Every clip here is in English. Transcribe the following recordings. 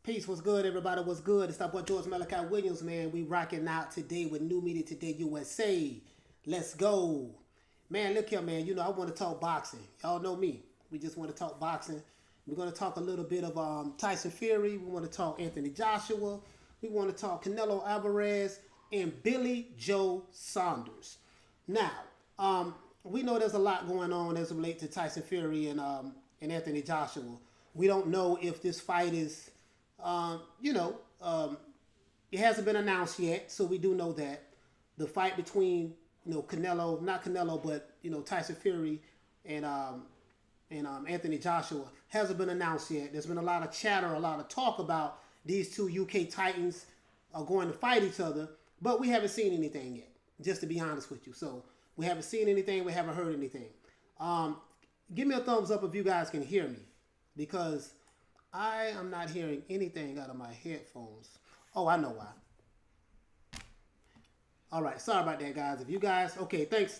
Peace, what's good, everybody? What's good? It's our boy George Malachi Williams, man. We rocking out today with New Media Today USA. Let's go. Man, look here, man. You know, I want to talk boxing. Y'all know me. We just want to talk boxing. We're going to talk a little bit of Tyson Fury. We want to talk Anthony Joshua. We want to talk Canelo Alvarez and Billy Joe Saunders. Now, we know there's a lot going on as it relates to Tyson Fury and Anthony Joshua. We don't know if this fight is... it hasn't been announced yet, so we do know that the fight between, Canelo, not Canelo, but, Tyson Fury and Anthony Joshua hasn't been announced yet. There's been a lot of chatter, a lot of talk about these two UK Titans are going to fight each other, but we haven't seen anything yet, just to be honest with you. So we haven't seen anything, we haven't heard anything. Give me a thumbs up if you guys can hear me, because I am not hearing anything out of my headphones. Oh, I know why. All right, sorry about that, guys. If you guys, okay, thanks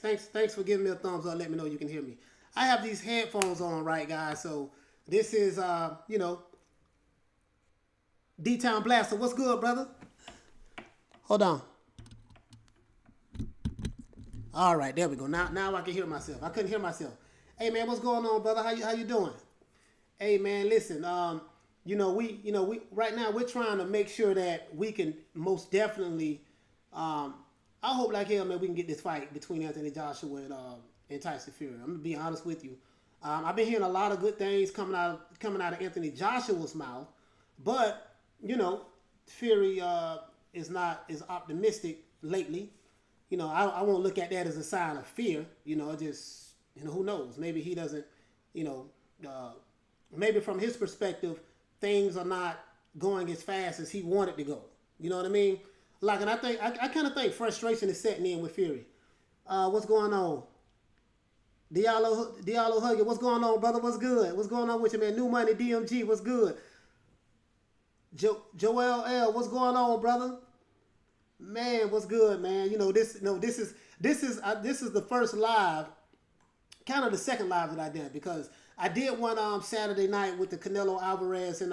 for giving me a thumbs up. Let me know you can hear me. I have these headphones on, right, guys? So this is, D-Town Blaster. What's good, brother? Hold on. All right, there we go. Now I can hear myself. I couldn't hear myself. Hey, man, what's going on, brother? How you doing? Hey, man, listen, we right now we're trying to make sure that we can most definitely, I hope like hell, man, we can get this fight between Anthony Joshua and Tyson Fury. I'm gonna be honest with you. I've been hearing a lot of good things coming out of Anthony Joshua's mouth, but Fury is not as optimistic lately. I won't look at that as a sign of fear. Who knows? Maybe he doesn't, maybe from his perspective, things are not going as fast as he wanted to go. You know what I mean? Like, and I kind of think frustration is setting in with Fury. What's going on? Diallo Huggy, what's going on, brother? What's good? What's going on with you, man? New Money DMG, what's good? Joel L, what's going on, brother? Man, what's good, man? This is the first live, kind of the second live that I did, because I did one Saturday night with the Canelo Alvarez and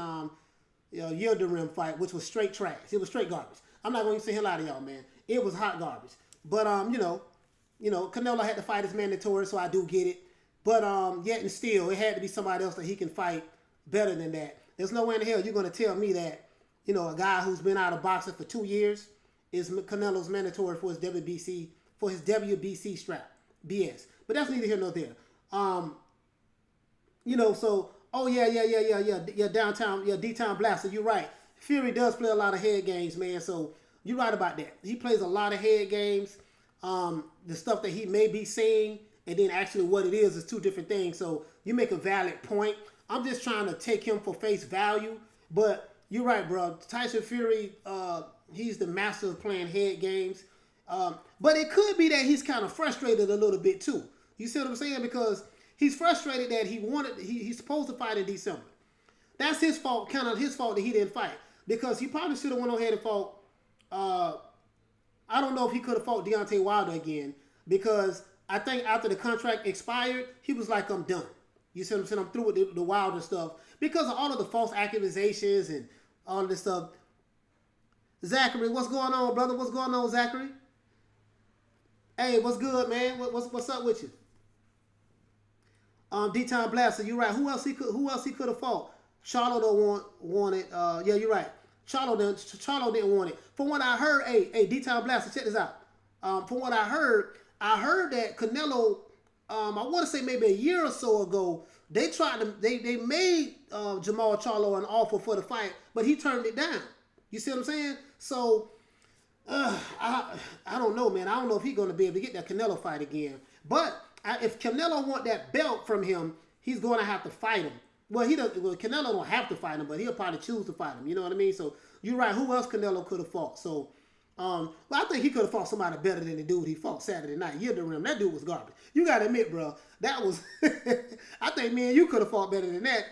Yildirim fight, which was straight trash. It was straight garbage. I'm not going to say hell out of y'all, man. It was hot garbage. But Canelo had to fight as mandatory, so I do get it. But yet and still, it had to be somebody else that he can fight better than that. There's no way in hell you're going to tell me that a guy who's been out of boxing for 2 years is Canelo's mandatory for his WBC strap. BS. But that's neither here nor there. D-Town Blaster, you're right. Fury does play a lot of head games, man, so you're right about that. He plays a lot of head games. The stuff that he may be saying and then actually what it is two different things, so you make a valid point. I'm just trying to take him for face value, but you're right, bro. Tyson Fury, he's the master of playing head games, but it could be that he's kind of frustrated a little bit too. You see what I'm saying? Because he's frustrated that he's supposed to fight in December. That's his fault, kind of his fault that he didn't fight. Because he probably should have went ahead and fought, I don't know if he could have fought Deontay Wilder again. Because I think after the contract expired, he was like, I'm done. You see what I'm saying? I'm through with the Wilder stuff. Because of all of the false accusations and all of this stuff. Zachary, what's going on, brother? What's going on, Zachary? Hey, what's good, man? What's up with you? D-Town Blaster, you're right. Who else he could have fought? Charlo don't want it. Yeah, you're right. Charlo didn't want it. From what I heard, hey, D-Town Blaster, check this out. From what I heard that Canelo, I want to say maybe a year or so ago, they made Jamal Charlo an offer for the fight, but he turned it down. You see what I'm saying? So I don't know, man. I don't know if he's going to be able to get that Canelo fight again. But if Canelo want that belt from him, he's going to have to fight him. Well, Canelo don't have to fight him, but he'll probably choose to fight him. You know what I mean? So you're right. Who else Canelo could have fought? So, well, I think he could have fought somebody better than the dude he fought Saturday night. Yildirim, that dude was garbage. You got to admit, bro, that was. I think me and you could have fought better than that.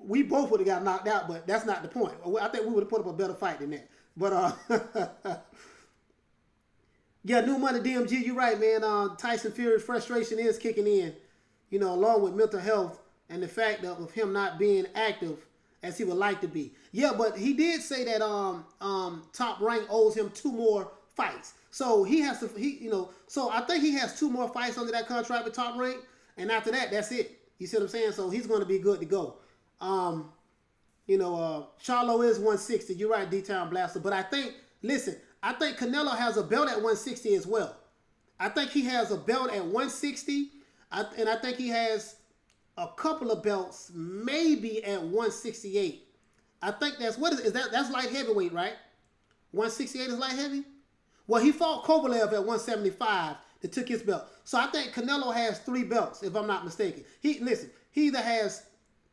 We both would have got knocked out, but that's not the point. I think we would have put up a better fight than that. But yeah, New Money DMG, you're right, man. Tyson Fury's frustration is kicking in, along with mental health and the fact of him not being active as he would like to be. Yeah, but he did say that Top Rank owes him 2 more fights. So he has to so I think he has 2 more fights under that contract with Top Rank, and after that, that's it. You see what I'm saying? So he's going to be good to go. Charlo is 160. You're right, D-Town Blaster. But I think Canelo has a belt at 160 as well. I think he has a belt at 160, and I think he has a couple of belts maybe at 168. I think that's that's light heavyweight, right? 168 is light heavy? Well, he fought Kovalev at 175 that took his belt. So I think Canelo has 3 belts, if I'm not mistaken. He either has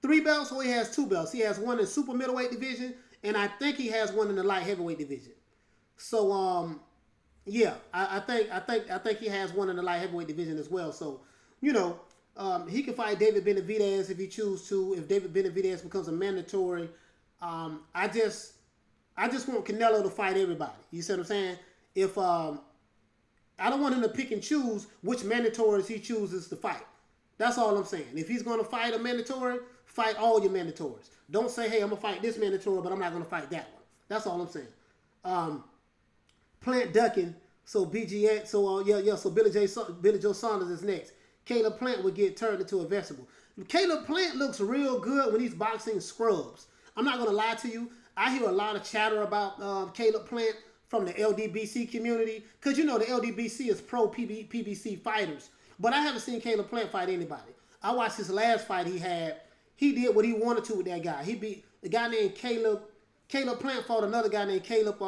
3 belts or he has 2 belts. He has one in super middleweight division, and I think he has one in the light heavyweight division. So yeah, I think he has one in the light heavyweight division as well. So, he can fight David Benavidez if he chooses to. If David Benavidez becomes a mandatory, I just want Canelo to fight everybody. You see what I'm saying? If I don't want him to pick and choose which mandatories he chooses to fight. That's all I'm saying. If he's going to fight a mandatory, fight all your mandatories. Don't say, hey, I'm going to fight this mandatory, but I'm not going to fight that one. That's all I'm saying. Plant ducking. So BGX. So Billy Joe Saunders is next. Caleb Plant would get turned into a vegetable. Caleb Plant looks real good when he's boxing scrubs. I'm not going to lie to you. I hear a lot of chatter about Caleb Plant from the LDBC community. Because, the LDBC is pro PBC fighters. But I haven't seen Caleb Plant fight anybody. I watched his last fight he had. He did what he wanted to with that guy. He beat a guy named Caleb. Caleb Plant fought another guy named Caleb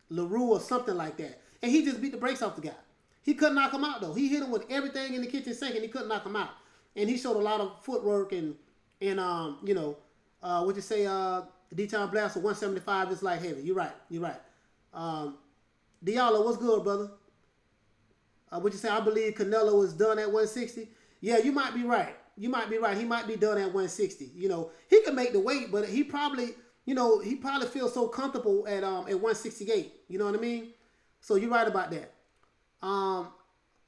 LaRue or something like that. And he just beat the brakes off the guy. He couldn't knock him out, though. He hit him with everything in the kitchen sink, and he couldn't knock him out. And he showed a lot of footwork and what you say, D-Town Blaster 175 is light heavy. You're right. Diallo, what's good, brother? What you say, I believe Canelo is done at 160? Yeah, you might be right. He might be done at 160. He can make the weight, but he probably feels so comfortable at 168. You know what I mean? So you're right about that.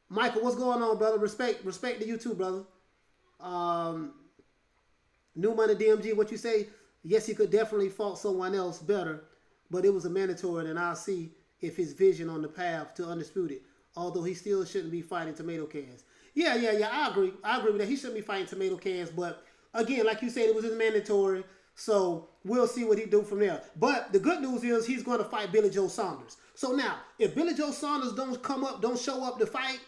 Michael, what's going on, brother? Respect to you too, brother. New Money DMG, what you say? Yes, he could definitely fought someone else better, but it was a mandatory, and I'll see if his vision on the path to undisputed. Although he still shouldn't be fighting tomato cans. Yeah. I agree with that. He shouldn't be fighting tomato cans, but again, like you said, it was his mandatory. So we'll see what he do from there. But the good news is he's going to fight Billy Joe Saunders. So now, if Billy Joe Saunders don't show up to fight,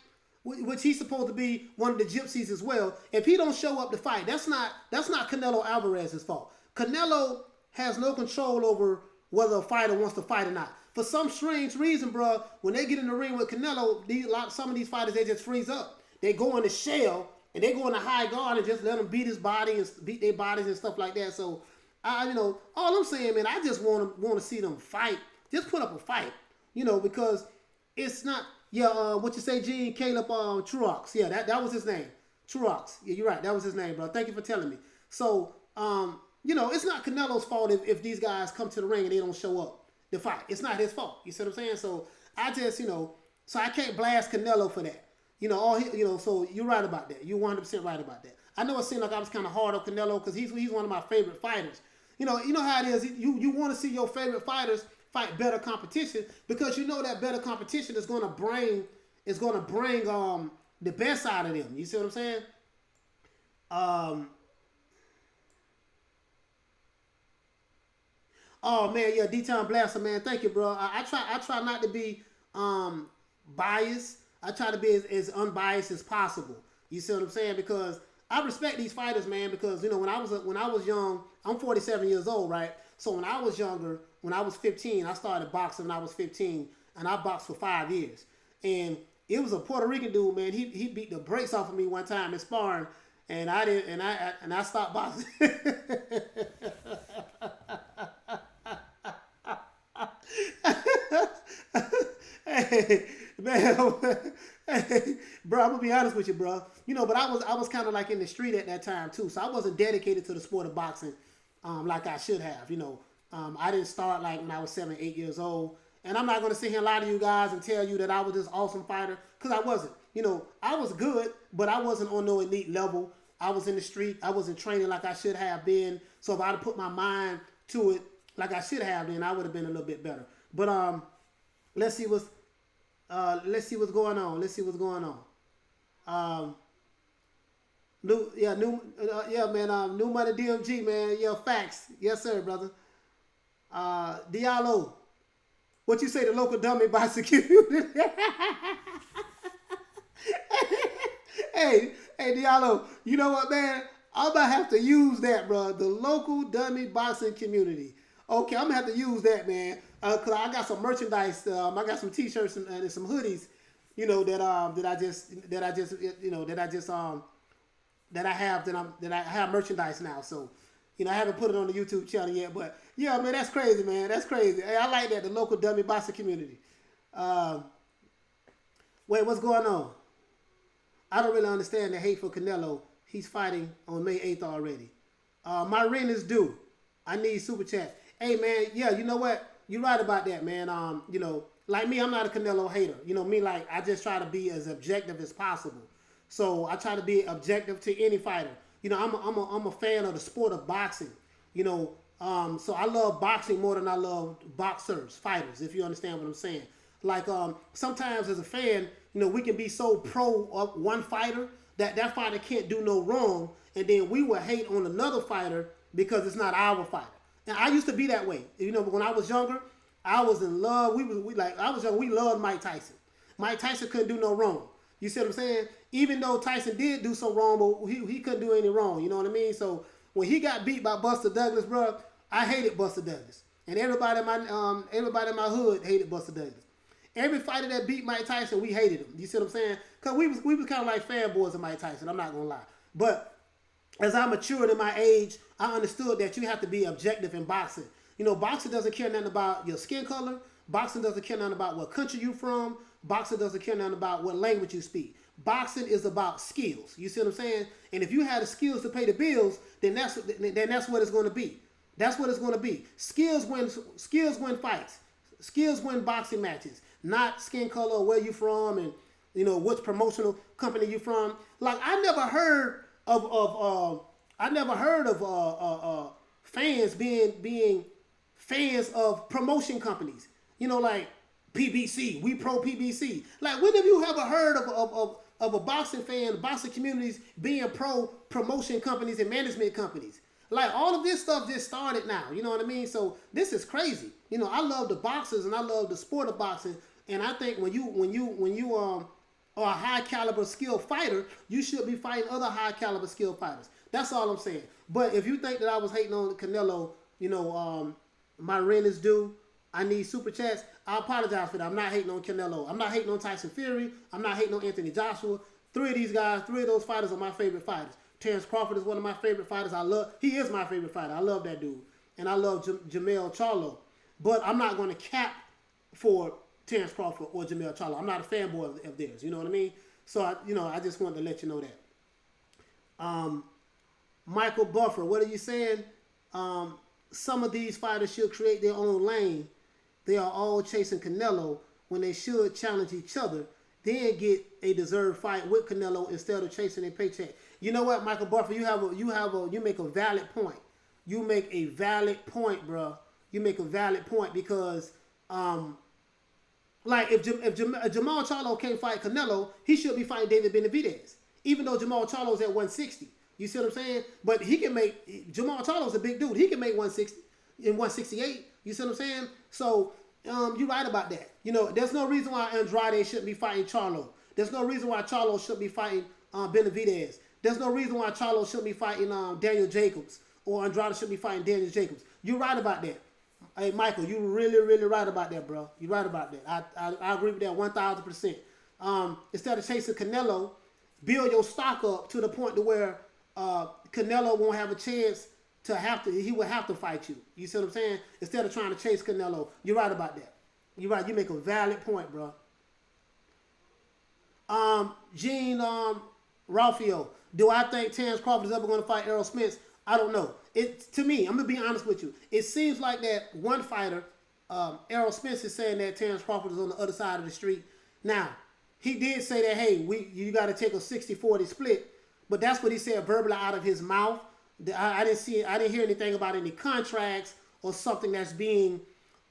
which he's supposed to be one of the gypsies as well, if he don't show up to fight, that's not Canelo Alvarez's fault. Canelo has no control over whether a fighter wants to fight or not. For some strange reason, bro, when they get in the ring with Canelo, some of these fighters, they just freeze up. They go in the shell and they go in the high guard and just let them beat his body and beat their bodies and stuff like that. So, all I'm saying, man, I just want to see them fight. Just put up a fight, because it's not. Yeah, what you say, Gene? Caleb Truax. Yeah, that was his name. Truax. Yeah, you're right. That was his name, bro. Thank you for telling me. So, it's not Canelo's fault if these guys come to the ring and they don't show up to fight. It's not his fault. You see what I'm saying? So I just, so I can't blast Canelo for that. So you're right about that. You're 100% right about that. I know it seemed like I was kind of hard on Canelo because he's one of my favorite fighters. You know how it is. You want to see your favorite fighters fight better competition because that better competition is going to bring the best out of them. You see what I'm saying? Oh man, yeah, D-Town Blaster, man. Thank you, bro. I try not to be biased. I try to be as unbiased as possible. You see what I'm saying? Because I respect these fighters, man. Because when I was young, I'm 47 years old, right? So when I was younger, when I was 15, I started boxing when I was 15, and I boxed for 5 years. And it was a Puerto Rican dude, man. He beat the brakes off of me one time in sparring, and I stopped boxing. Hey, man, hey, bro, I'm gonna be honest with you, bro. But I was kind of like in the street at that time too, so I wasn't dedicated to the sport of boxing, like I should have. I didn't start like when I was 7, 8 years old, and I'm not gonna sit here and lie to you guys and tell you that I was this awesome fighter, cause I wasn't. I was good, but I wasn't on no elite level. I was in the street. I wasn't training like I should have been. So if I'd have put my mind to it like I should have, then I would have been a little bit better. But let's see what's going on. Let's see what's going on. New money DMG, man. Yeah, facts. Yes, sir, brother. Diallo, what you say to local dummy by security? Hey, Diallo, you know what, man? I'm going to have to use that, bro. The local dummy boxing community. Okay, I'm going to have to use that, man. Because I got some merchandise. I got some t-shirts and some hoodies, you know, that I have merchandise now. So, you know, I haven't put it on the YouTube channel yet. But, yeah, man, that's crazy, man. That's crazy. Hey, I like that, the local dummy boxing community. Wait, what's going on? I don't really understand the hate for Canelo. He's fighting on May 8th already. My rent is due. I need super chats. Hey, man, yeah, you know what? You're right about that, man. You know, like me, I'm not a Canelo hater. You know me, like, I just try to be as objective as possible. So I try to be objective to any fighter. You know, I'm a fan of the sport of boxing. You know, so I love boxing more than I love boxers, fighters, if you understand what I'm saying. Like, sometimes as a fan, you know, we can be so pro of one fighter that fighter can't do no wrong, and then we will hate on another fighter because it's not our fighter. And I used to be that way. You know, when I was younger, I was in love. We loved Mike Tyson. Mike Tyson couldn't do no wrong. You see what I'm saying? Even though Tyson did do some wrong, but he couldn't do any wrong. You know what I mean? So when he got beat by Buster Douglas, bro, I hated Buster Douglas, and everybody in my hood hated Buster Douglas. Every fighter that beat Mike Tyson, we hated him. You see what I'm saying? Because we was kind of like fanboys of Mike Tyson. I'm not gonna lie. But as I matured in my age, I understood that you have to be objective in boxing. You know, boxing doesn't care nothing about your skin color. Boxing doesn't care nothing about what country you from. Boxing doesn't care nothing about what language you speak. Boxing is about skills. You see what I'm saying? And if you have the skills to pay the bills, then that's what it's going to be. That's what it's going to be. Skills win fights. Skills win boxing matches. Not skin color or where you from and, you know, which promotional company you from. Like, I never heard of fans being fans of promotion companies. You know, like PBC, we pro PBC. Like, when have you ever heard of a boxing fan, boxing communities being pro promotion companies and management companies? Like, all of this stuff just started now. You know what I mean? So this is crazy. You know, I love the boxers and I love the sport of boxing. And I think when you are a high caliber skilled fighter, you should be fighting other high caliber skilled fighters. That's all I'm saying. But if you think that I was hating on Canelo, you know, my rent is due. I need super chats. I apologize for that. I'm not hating on Canelo. I'm not hating on Tyson Fury. I'm not hating on Anthony Joshua. Three of those fighters are my favorite fighters. Terrence Crawford is one of my favorite fighters. He is my favorite fighter. I love that dude. And I love Jamel Charlo. But I'm not going to cap for Terrence Crawford or Jamel Charlo. I'm not a fanboy of theirs. You know what I mean? So, I just wanted to let you know that. Michael Buffer, what are you saying? Some of these fighters should create their own lane. They are all chasing Canelo when they should challenge each other, then get a deserved fight with Canelo instead of chasing a paycheck. You know what, Michael Buffer, you make a valid point. You make a valid point, bro. You make a valid point because, like, if Jamal Charlo can't fight Canelo, he should be fighting David Benavidez, even though Jamal Charlo's at 160. You see what I'm saying? But Jamal Charlo's a big dude. He can make 160 and 168. You see what I'm saying? So, you're right about that. You know, there's no reason why Andrade shouldn't be fighting Charlo. There's no reason why Charlo shouldn't be fighting Benavidez. There's no reason why Charlo shouldn't be fighting Daniel Jacobs or Andrade shouldn't be fighting Daniel Jacobs. You're right about that. Hey, Michael, you're really, really right about that, bro. You're right about that. I agree with that 1,000%. Instead of chasing Canelo, build your stock up to the point to where Canelo won't have a chance he will have to fight you. You see what I'm saying? Instead of trying to chase Canelo. You're right about that. You're right. You make a valid point, bro. Gene Ralphio, do I think Terrence Crawford is ever going to fight Errol Spence? I don't know. To me, I'm going to be honest with you. It seems like that one fighter, Errol Spence, is saying that Terrence Crawford is on the other side of the street. Now, he did say that, hey, you got to take a 60-40 split. But that's what he said verbally out of his mouth. I didn't hear anything about any contracts or something that's being,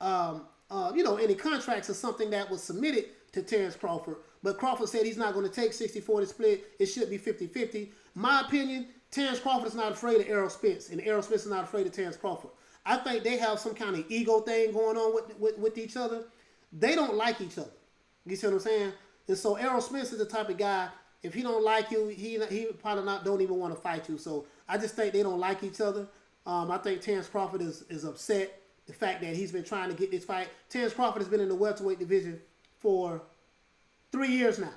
any contracts or something that was submitted to Terrence Crawford. But Crawford said he's not going to take 60-40 split. It should be 50-50. My opinion, Terrence Crawford is not afraid of Errol Spence, and Errol Spence is not afraid of Terrence Crawford. I think they have some kind of ego thing going on with each other. They don't like each other. You see what I'm saying? And so Errol Spence is the type of guy, if he don't like you, he probably don't even want to fight you. So I just think they don't like each other. I think Terrence Crawford is upset the fact that he's been trying to get this fight. Terrence Crawford has been in the welterweight division for 3 years now.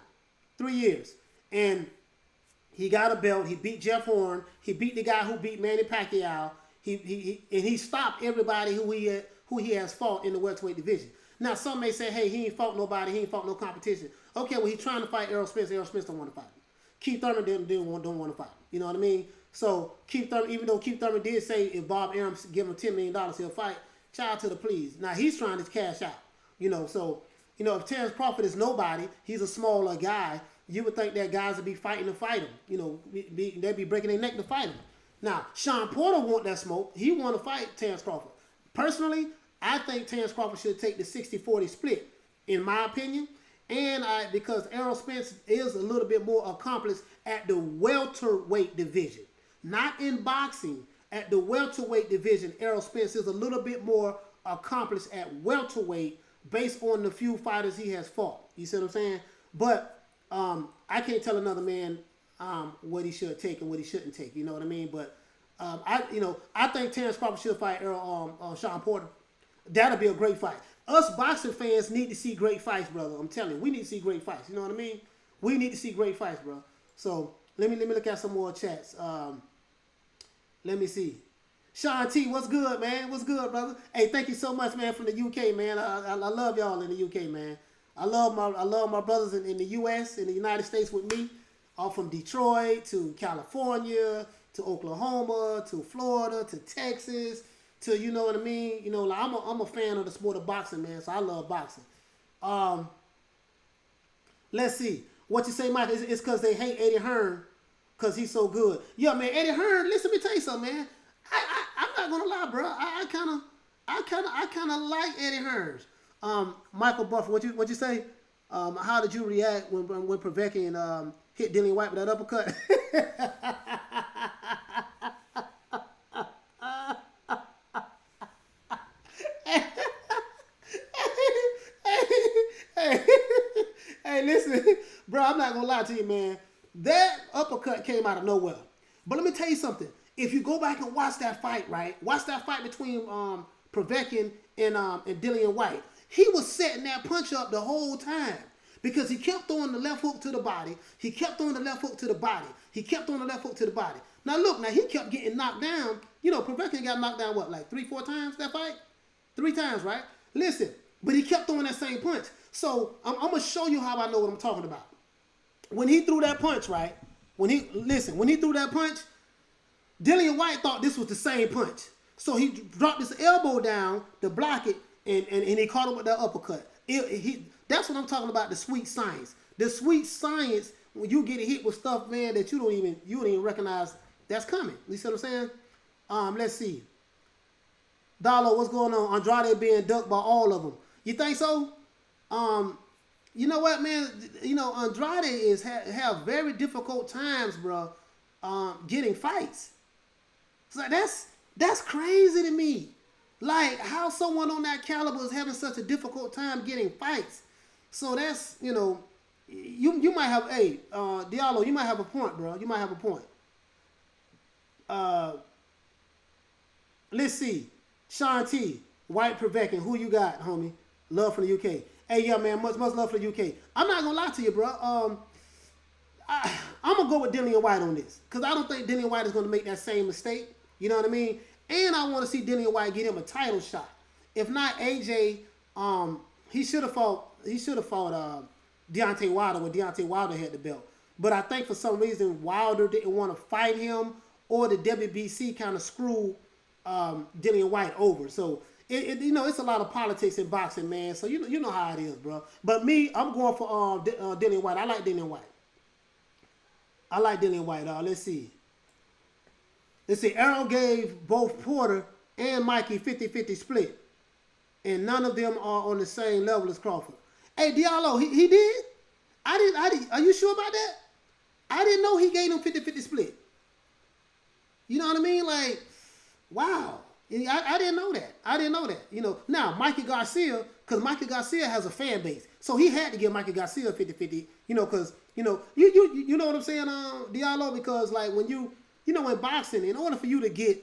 3 years. And he got a belt. He beat Jeff Horn. He beat the guy who beat Manny Pacquiao. He stopped everybody who he has fought in the welterweight division. Now, some may say, hey, he ain't fought nobody. He ain't fought no competition. Okay, well, he's trying to fight Errol Spence. Errol Spence don't want to fight him. Keith Thurman don't want to fight him. You know what I mean? So, Keith Thurman, even though Keith Thurman did say if Bob Arum give him $10 million, he'll fight, child to the please. Now, he's trying to cash out. So, if Terrence Crawford is nobody, he's a smaller guy, you would think that guys would be fighting to fight him. They'd be breaking their neck to fight him. Now, Sean Porter want that smoke. He want to fight Terrence Crawford. Personally, I think Terrence Crawford should take the 60-40 split, in my opinion. And because Errol Spence is a little bit more accomplished at the welterweight division. Not in boxing. At the welterweight division, Errol Spence is a little bit more accomplished at welterweight based on the few fighters he has fought. You see what I'm saying? But I can't tell another man what he should take and what he shouldn't take. You know what I mean? But I think Terrence Crawford should fight Sean Porter. That'll be a great fight. Us boxing fans need to see great fights, brother. I'm telling you, we need to see great fights. You know what I mean? We need to see great fights, bro. So let me look at some more chats. Let me see. Sean T, what's good, man? What's good, brother? Hey, thank you so much, man, from the UK, man. I love y'all in the UK, man. I love my brothers in the US, in the United States with me. All from Detroit to California to Oklahoma to Florida to Texas to, you know what I mean? Like I'm a fan of the sport of boxing, man. So I love boxing. Let's see. What you say, Mike? It's because they hate Eddie Hearn because he's so good. Yeah, man. Eddie Hearn. Listen, let me tell you something, man. I'm not gonna lie, bro. I kind of like Eddie Hearn. Michael Buffer, what you say? How did you react when Povetkin hit Dillian White with that uppercut? Hey, listen, bro, I'm not gonna lie to you, man. That uppercut came out of nowhere. But let me tell you something. If you go back and watch that fight, right? Watch that fight between Povetkin and Dillian White. He was setting that punch up the whole time because he kept throwing the left hook to the body. He kept throwing the left hook to the body. He kept throwing the left hook to the body. Now look, he kept getting knocked down. Povetkin got knocked down, what, like 3-4 times that fight? 3 times, right? Listen, but he kept throwing that same punch. So I'm going to show you how I know what I'm talking about. When he threw that punch, right? When he threw that punch, Dillian White thought this was the same punch. So he dropped his elbow down to block it, and he caught him with that uppercut. That's what I'm talking about, the sweet science. The sweet science, when you get hit with stuff, man, that you don't even recognize that's coming. You see what I'm saying? Let's see. Darlo, what's going on? Andrade being ducked by all of them. You think so? You know what, man? Andrade have very difficult times, bro, getting fights. It's like that's crazy to me. Like how someone on that caliber is having such a difficult time getting fights. So that's you might have Diallo, you might have a point, bro. You might have a point. Let's see. Sean T, White Povetkin, who you got, homie? Love from the UK. Hey, yeah, man, much love for the UK. I'm not gonna lie to you, bro. I'm gonna go with Dillian White on this because I don't think Dillian White is gonna make that same mistake. You know what I mean? And I want to see Dillian White get him a title shot. If not, AJ, he should have fought Deontay Wilder when Deontay Wilder had the belt. But I think for some reason Wilder didn't want to fight him, or the WBC kind of screwed Dillian White over. So it's a lot of politics in boxing, man. So you know how it is, bro. But me, I'm going for Dillian White. I like Dillian White. I like Dillian White. Let's see. Errol gave both Porter and Mikey 50-50 split. And none of them are on the same level as Crawford. Hey, Diallo, he did? I didn't. Are you sure about that? I didn't know he gave them 50-50 split. You know what I mean? Like, wow. I didn't know that. I didn't know that. You know, now, Mikey Garcia, because Mikey Garcia has a fan base. So he had to give Mikey Garcia 50-50, you know, because, you know, you know what I'm saying, Diallo? Because, like, when when boxing, in order for you to get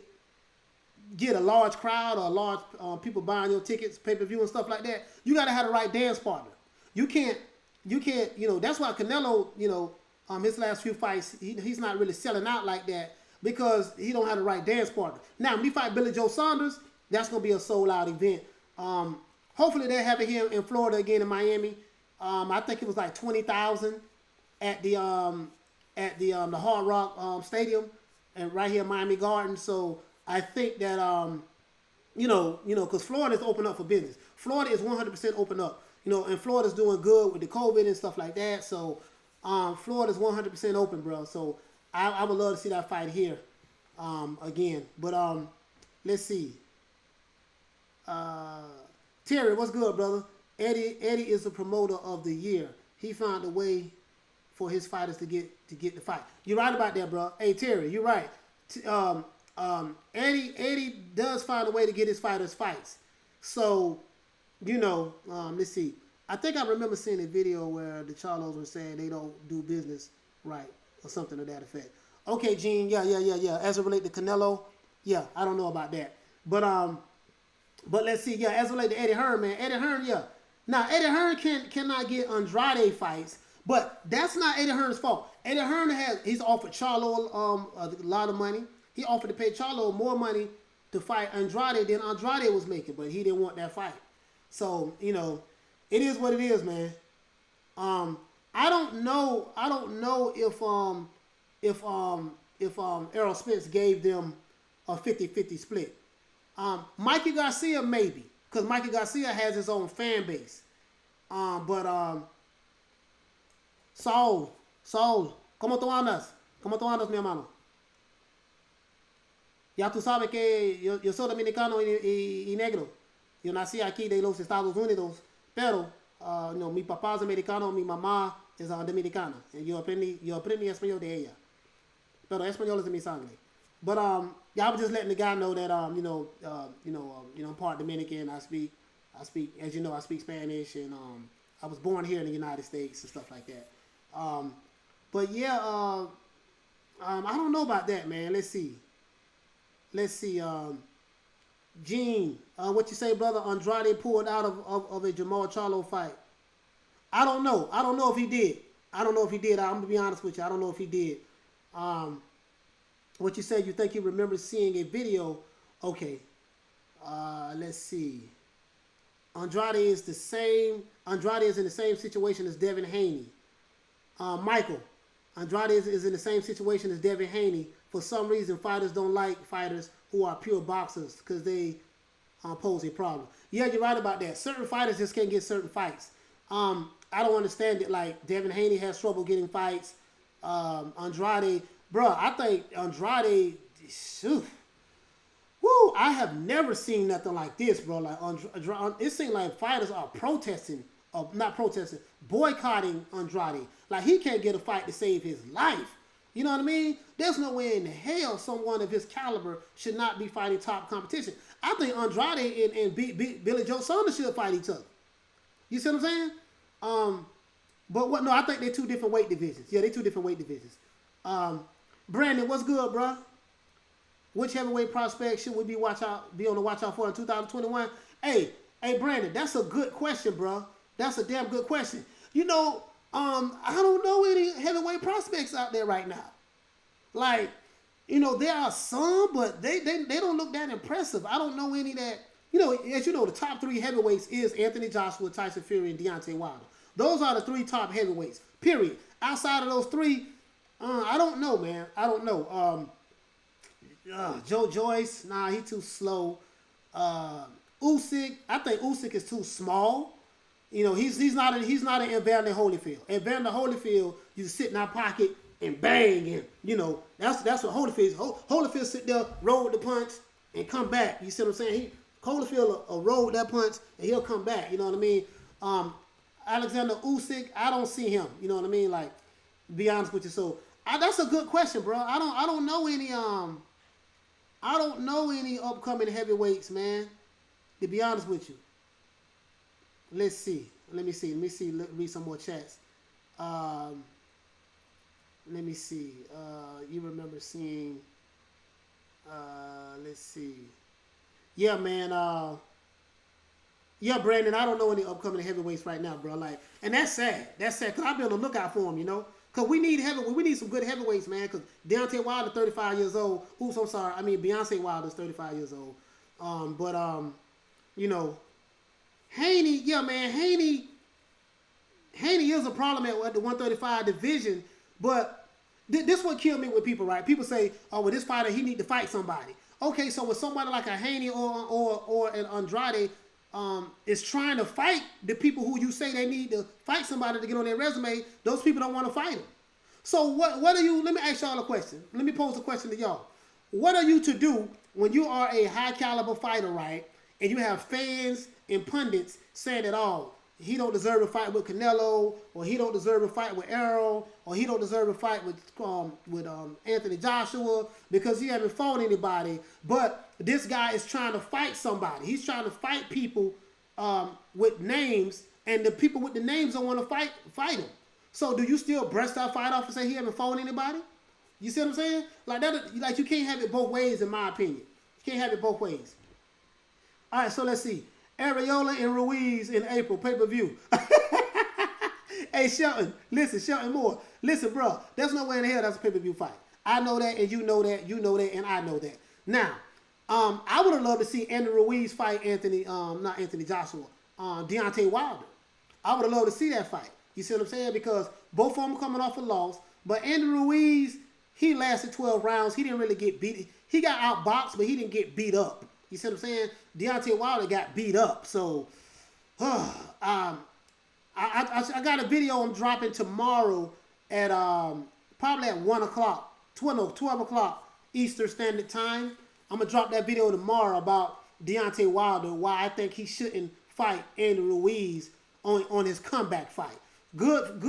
a large crowd or a large people buying your tickets, pay-per-view and stuff like that, you got to have the right dance partner. You can't, you know, that's why Canelo, you know, his last few fights, he's not really selling out like that because he don't have the right dance partner. Now, when he fight Billy Joe Saunders, that's going to be a sold-out event. Hopefully they're having him in Florida again in Miami. I think it was like 20,000 at the Hard Rock Stadium and right here in Miami Gardens. So I think that you know, because Florida is open up for business. Florida is 100% open up. You know, and Florida's doing good with the COVID and stuff like that. So Florida's 100% open, bro. So I would love to see that fight here again. But let's see. Terry, what's good, brother? Eddie is the promoter of the year. He found a way for his fighters to get the fight. You're right about that, bro. Hey, Terry, you're right. Eddie does find a way to get his fighters fights. So, you know, let's see. I think I remember seeing a video where the Charlos were saying they don't do business right or something to that effect. Okay, Gene, yeah. As it relates to Canelo, yeah, I don't know about that. But let's see, yeah, as it relates to Eddie Hearn, man. Eddie Hearn, yeah. Now, Eddie Hearn cannot get Andrade fights, but that's not Eddie Hearn's fault. Eddie Hearn he's offered Charlo a lot of money. He offered to pay Charlo more money to fight Andrade than Andrade was making, but he didn't want that fight. So, you know, it is what it is, man. I don't know if Errol Spence gave them a 50-50 split. Mikey Garcia maybe, because Mikey Garcia has his own fan base. Saul, ¿cómo tú andas? ¿Cómo tú andas, mi hermano? Ya tú sabes que yo soy dominicano y negro. Yo nací aquí de los Estados Unidos, pero no, mi papá es americano, mi mamá es dominicana. Yo aprendí español de ella. Pero español es de mi sangre. But yeah, I was just letting the guy know that I'm part Dominican. I speak, as you know, I speak Spanish, and I was born here in the United States and stuff like that. But yeah, I don't know about that, man. Let's see. Gene, what you say, brother? Andrade pulled out of a Jamal Charlo fight. I don't know. I don't know if he did. I'm gonna be honest with you. I don't know if he did. What you said, you think you remember seeing a video. Okay. Let's see. Andrade is in the same situation as Devin Haney. Michael, Andrade is in the same situation as Devin Haney. For some reason, fighters don't like fighters who are pure boxers because they pose a problem. Yeah, you're right about that. Certain fighters just can't get certain fights. I don't understand it. Like, Devin Haney has trouble getting fights. Andrade, bro, I think Andrade, woo, I have never seen nothing like this, bro. Like, it seems like fighters are boycotting Andrade. Like, he can't get a fight to save his life. You know what I mean? There's no way in hell someone of his caliber should not be fighting top competition. I think Andrade and Billy Joe Saunders should fight each other. You see what I'm saying? But I think they're two different weight divisions. Yeah, they're two different weight divisions. Brandon, what's good, bro? Which heavyweight prospect should we be on the watch out for in 2021? Hey, Brandon, that's a good question, bro. That's a damn good question. You know, I don't know any heavyweight prospects out there right now. Like, you know, there are some, but they don't look that impressive. I don't know any that, you know, as you know, the top three heavyweights is Anthony Joshua, Tyson Fury, and Deontay Wilder. Those are the three top heavyweights, period. Outside of those three, I don't know, man. I don't know. Joe Joyce, nah, he's too slow. Usyk, I think Usyk is too small. You know, he's not an Evander Holyfield. Evander Holyfield, you sit in our pocket and bang, and you know that's what Holyfield. Holyfield sit there, roll the punch, and come back. You see what I'm saying? Holyfield will roll that punch and he'll come back. You know what I mean? Alexander Usyk, I don't see him. You know what I mean? Like, be honest with you. So that's a good question, bro. I don't know any upcoming heavyweights, man. To be honest with you. Let's see. Let me see. Let me read some more chats. Let me see. You remember seeing? Let's see. Yeah, man. Yeah, Brandon. I don't know any upcoming heavyweights right now, bro. Like, and that's sad. That's sad because I've been on the lookout for them. You know, because we need some good heavyweights, man. Because Deontay Wilder, 35 years old. Oops, I'm sorry. I mean, Beyonce Wilder's 35 years old. You know, Haney. Yeah, man. Haney is a problem at the 135 division, but this what killed me with people, right? People say, oh, well, this fighter, he need to fight somebody. Okay, so with somebody like a Haney or an Andrade is trying to fight the people who you say they need to fight somebody to get on their resume, those people don't want to fight them. So what are you, let me ask y'all a question. Let me pose a question to y'all. What are you to do when you are a high caliber fighter, right? And you have fans and pundits saying that, oh, he don't deserve a fight with Canelo, or he don't deserve a fight with Errol, or he don't deserve a fight with Anthony Joshua because he haven't fought anybody. But this guy is trying to fight somebody. He's trying to fight people with names, and the people with the names don't want to fight him. So do you still brush that fight off and say he haven't fought anybody? You see what I'm saying? Like that. Like, you can't have it both ways, in my opinion. You can't have it both ways. All right, so let's see. Areola and Ruiz in April, pay-per-view. Hey, Shelton, listen, Shelton Moore. Listen, bro, there's no way in hell that's a pay-per-view fight. I know that, and you know that, and I know that. Now, I would have loved to see Andy Ruiz fight not Anthony Joshua, Deontay Wilder. I would have loved to see that fight. You see what I'm saying? Because both of them coming off a loss, but Andy Ruiz, he lasted 12 rounds. He didn't really get beat. He got outboxed, but he didn't get beat up. You see what I'm saying? Deontay Wilder got beat up. So, I got a video I'm dropping tomorrow at probably at 1 o'clock, 12 o'clock Eastern Standard Time. I'm going to drop that video tomorrow about Deontay Wilder, why I think he shouldn't fight Andy Ruiz on his comeback fight. Good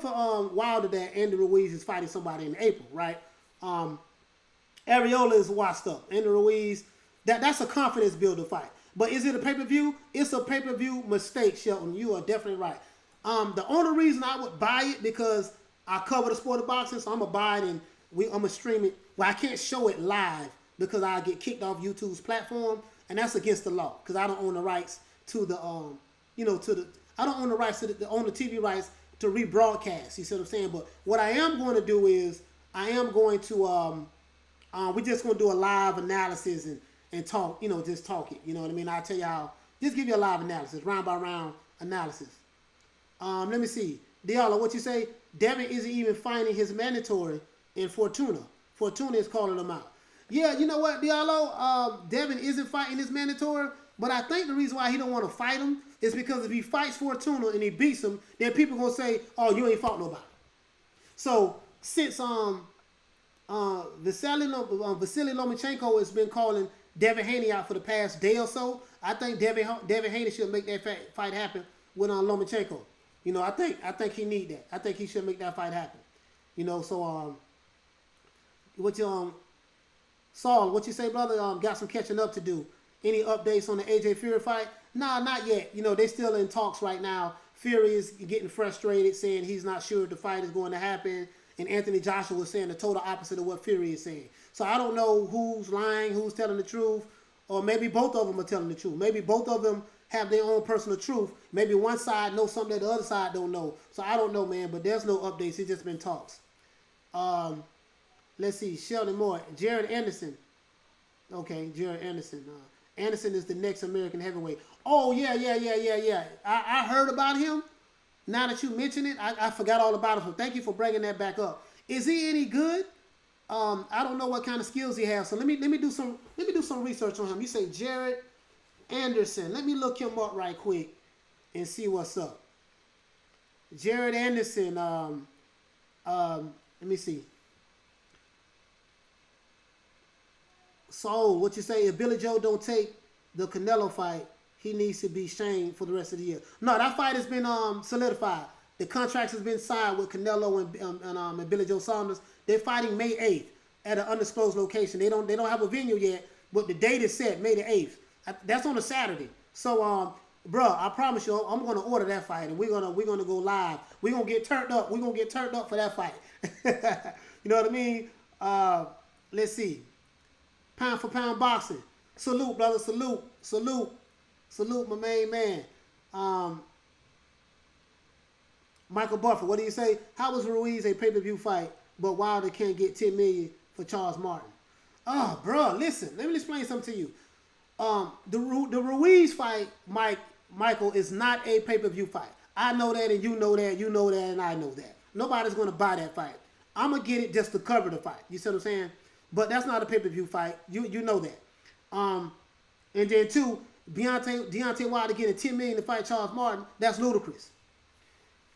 for Wilder that Andy Ruiz is fighting somebody in April, right? Areola is washed up. Andy Ruiz, that's a confidence builder fight. But is it a pay-per-view? It's a pay-per-view mistake, Shelton. You are definitely right. The only reason I would buy it because I cover the sport of boxing, so I'm going to buy it and I'm going to stream it. Well, I can't show it live because I get kicked off YouTube's platform, and that's against the law because I don't own the rights to the, I don't own the rights to own the TV rights to rebroadcast. You see what I'm saying? But what I am going to do is I am going to, we're just going to do a live analysis and talk, just talk it. You know what I mean? I'll tell y'all, just give you a live analysis, round by round analysis. Let me see. Diallo, what you say? Devin isn't even finding his mandatory in Fortuna. Fortuna is calling him out. Yeah, you know what, Diallo? Devin isn't fighting his mandatory, but I think the reason why he don't want to fight him is because if he fights Fortuna and he beats him, then people going to say, oh, you ain't fought nobody. So, since Vasily Lomachenko has been calling Devin Haney out for the past day or so, I think Devin Haney should make that fight happen with Lomachenko. I think he need that. I think he should make that fight happen. So Saul, what you say, brother? Got some catching up to do. Any updates on the AJ Fury fight? Nah, not yet. They still in talks right now. Fury is getting frustrated, saying he's not sure if the fight is going to happen. And Anthony Joshua was saying the total opposite of what Fury is saying. So I don't know who's lying, who's telling the truth, or maybe both of them are telling the truth. Maybe both of them have their own personal truth. Maybe one side knows something that the other side don't know. So I don't know, man, but there's no updates. It's just been talks. Let's see, Sheldon Moore, Jared Anderson. Okay, Jared Anderson. Anderson is the next American heavyweight. Oh, yeah. I heard about him. Now that you mention it, I forgot all about him. So thank you for bringing that back up. Is he any good? I don't know what kind of skills he has. So let me do some research on him. You say Jared Anderson. Let me look him up right quick and see what's up. Jared Anderson. Let me see. So, what you say, if Billy Joe don't take the Canelo fight, he needs to be shamed for the rest of the year. No, that fight has been solidified. The contract has been signed with Canelo and Billy Joe Saunders. They're fighting May 8th at an undisclosed location. They don't have a venue yet, but the date is set, May the 8th. That's on a Saturday. So, bro, I promise you, I'm gonna order that fight, and we're gonna go live. We're gonna get turned up. We're gonna get turned up for that fight. You know what I mean? Let's see. Pound for pound boxing. Salute, brother. Salute. Salute. Salute, my main man. Michael Buffer, what do you say? How was Ruiz a pay-per-view fight, but Wilder can't get $10 million for Charles Martin? Oh, bro, listen. Let me explain something to you. The Ruiz fight, Michael, is not a pay-per-view fight. I know that, and you know that, and I know that. Nobody's going to buy that fight. I'm going to get it just to cover the fight. You see what I'm saying? But that's not a pay-per-view fight. You know that. And then, two, Deontay Wilder getting $10 million to fight Charles Martin, that's ludicrous.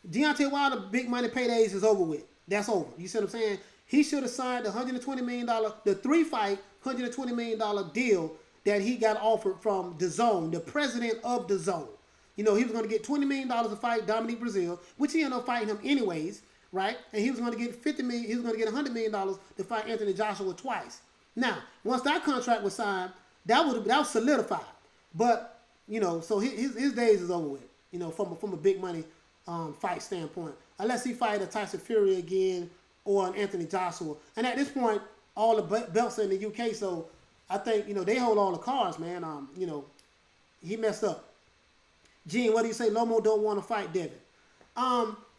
Deontay Wilder big money paydays is over with. That's over. You see what I'm saying? He should have signed the $120 million, the 3-fight, $120 million deal that he got offered from DAZN, the president of DAZN. You know, he was going to get $20 million to fight Dominique Brazil, which he ended up fighting him anyways, right? And he was going to get $50 million, he was going to get $100 million to fight Anthony Joshua twice. Now, once that contract was signed, that was solidified. But, you know, so his days is over with, you know, from a big money fight standpoint. Unless he fight a Tyson Fury again or an Anthony Joshua. And at this point, all the belts are in the UK, so I think, you know, they hold all the cards, man. You know, he messed up. Gene, what do you say? Lomo don't want to fight Devin.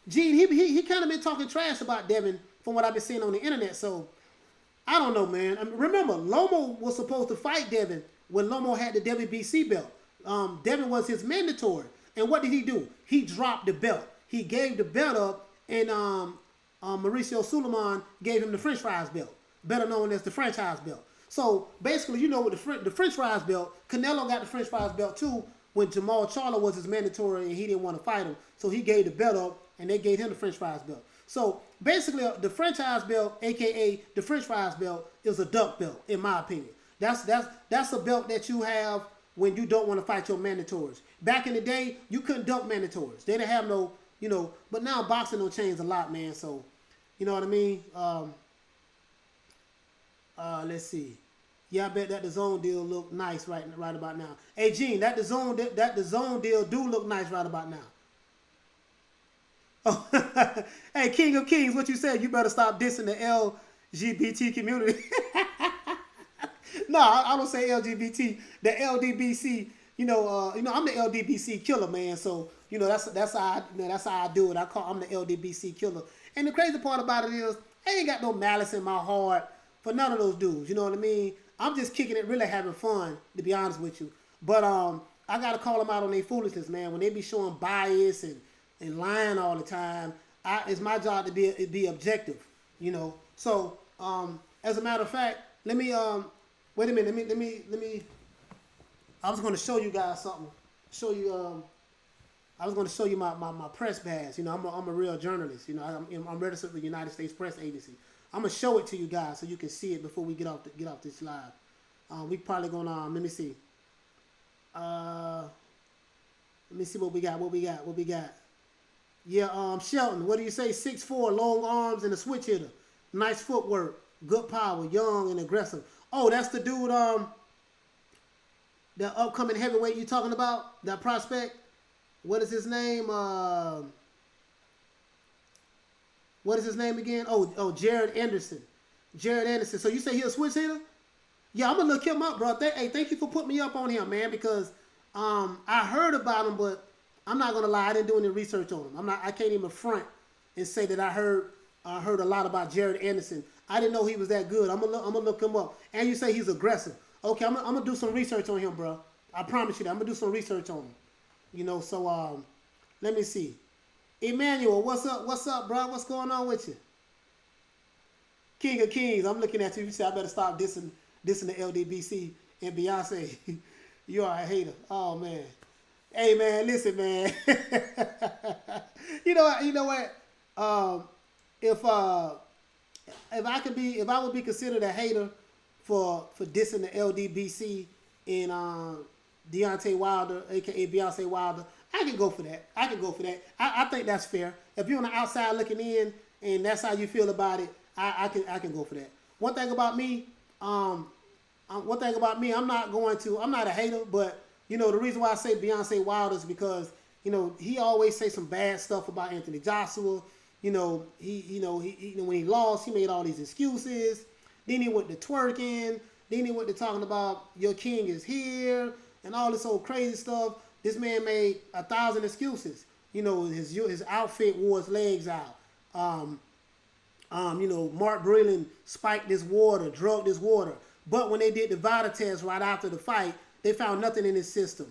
Gene, he kind of been talking trash about Devin from what I've been seeing on the internet, so I don't know, man. Remember, Lomo was supposed to fight Devin when Lomo had the WBC belt. Devin was his mandatory. And what did he do? He dropped the belt. He gave the belt up, and Mauricio Suleiman gave him the French fries belt, better known as the franchise belt. So basically, you know, with the French fries belt, Canelo got the French fries belt too when Jamal Charlo was his mandatory and he didn't want to fight him. So he gave the belt up, and they gave him the French fries belt. So basically, the franchise belt, aka the French fries belt, is a duck belt, in my opinion. That's a belt that you have when you don't want to fight your mandatories. Back in the day, you couldn't dunk mandatories. They didn't have no, you know, but now boxing don't change a lot, man. So, you know what I mean? Let's see. Yeah, I bet that DAZN deal look nice right about now. Hey, Gene, that DAZN deal do look nice right about now. Oh, hey, King of Kings, what you said? You better stop dissing the LGBT community. No, I don't say LGBT. The LDBC, you know, I'm the LDBC killer, man. So, you know, that's how I do it. I'm the LDBC killer. And the crazy part about it is, I ain't got no malice in my heart for none of those dudes. You know what I mean? I'm just kicking it, really having fun, to be honest with you. But I gotta call them out on their foolishness, man. When they be showing bias and lying all the time, it's my job to be objective, you know. So, as a matter of fact, let me wait a minute. Let me. I was going to show you guys something. I was going to show you my press badge. You know, I'm a real journalist. You know, I'm registered with the United States Press Agency. I'm gonna show it to you guys so you can see it before we get off this live. We probably gonna let me see. Let me see what we got. Yeah, Shelton, what do you say? 6'4", long arms and a switch hitter. Nice footwork, good power, young and aggressive. Oh, that's the dude, the upcoming heavyweight you talking about? That prospect? What is his name? What is his name again? Oh, Jared Anderson. Jared Anderson. So you say he's a switch hitter? Yeah, I'm gonna look him up, bro. Hey, thank you for putting me up on him, man, because I heard about him, but I'm not gonna lie, I didn't do any research on him. I can't even front and say that I heard a lot about Jared Anderson. I didn't know he was that good. I'm gonna look him up. And you say he's aggressive. Okay, I'm gonna do some research on him, bro. I promise you that. I'm gonna do some research on him. You know, so let me see. Emmanuel, what's up, bro? What's going on with you? King of Kings, I'm looking at you. You say I better stop dissing the LDBC and Beyonce. You are a hater. Oh man. Hey man, listen, man. You know what? if I would be considered a hater for dissing the LDBC and Deontay Wilder, aka Beyonce Wilder, I can go for that. I think that's fair. If you're on the outside looking in and that's how you feel about it, I can go for that. One thing about me, I'm not a hater, but the reason why I say Beyonce Wilder is because he always say some bad stuff about Anthony Joshua. When he lost, he made all these excuses. Then he went to twerking. Then he went to talking about your king is here and all this old crazy stuff. This man made 1,000 excuses. His outfit wore his legs out. Mark Breland spiked this water, drugged this water. But when they did the Vita test right after the fight, they found nothing in his system.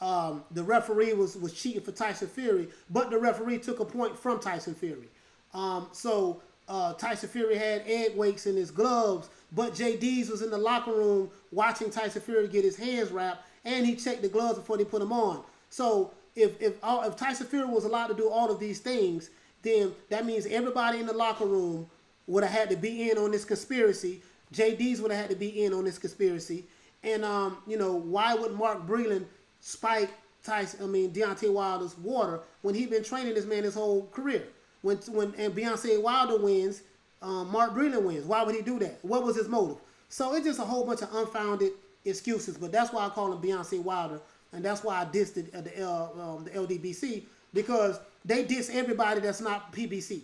The referee was cheating for Tyson Fury, but the referee took a point from Tyson Fury. Tyson Fury had egg weights in his gloves, but JD's was in the locker room watching Tyson Fury get his hands wrapped, and he checked the gloves before they put them on. So if Tyson Fury was allowed to do all of these things, then that means everybody in the locker room would have had to be in on this conspiracy. JD's would have had to be in on this conspiracy. And, why would Mark Breland spike Deontay Wilder's water when he'd been training this man his whole career? When Beyonce Wilder wins, Mark Breland wins. Why would he do that? What was his motive? So it's just a whole bunch of unfounded excuses. But that's why I call him Beyonce Wilder, and that's why I dissed the LDBC, because they diss everybody that's not PBC.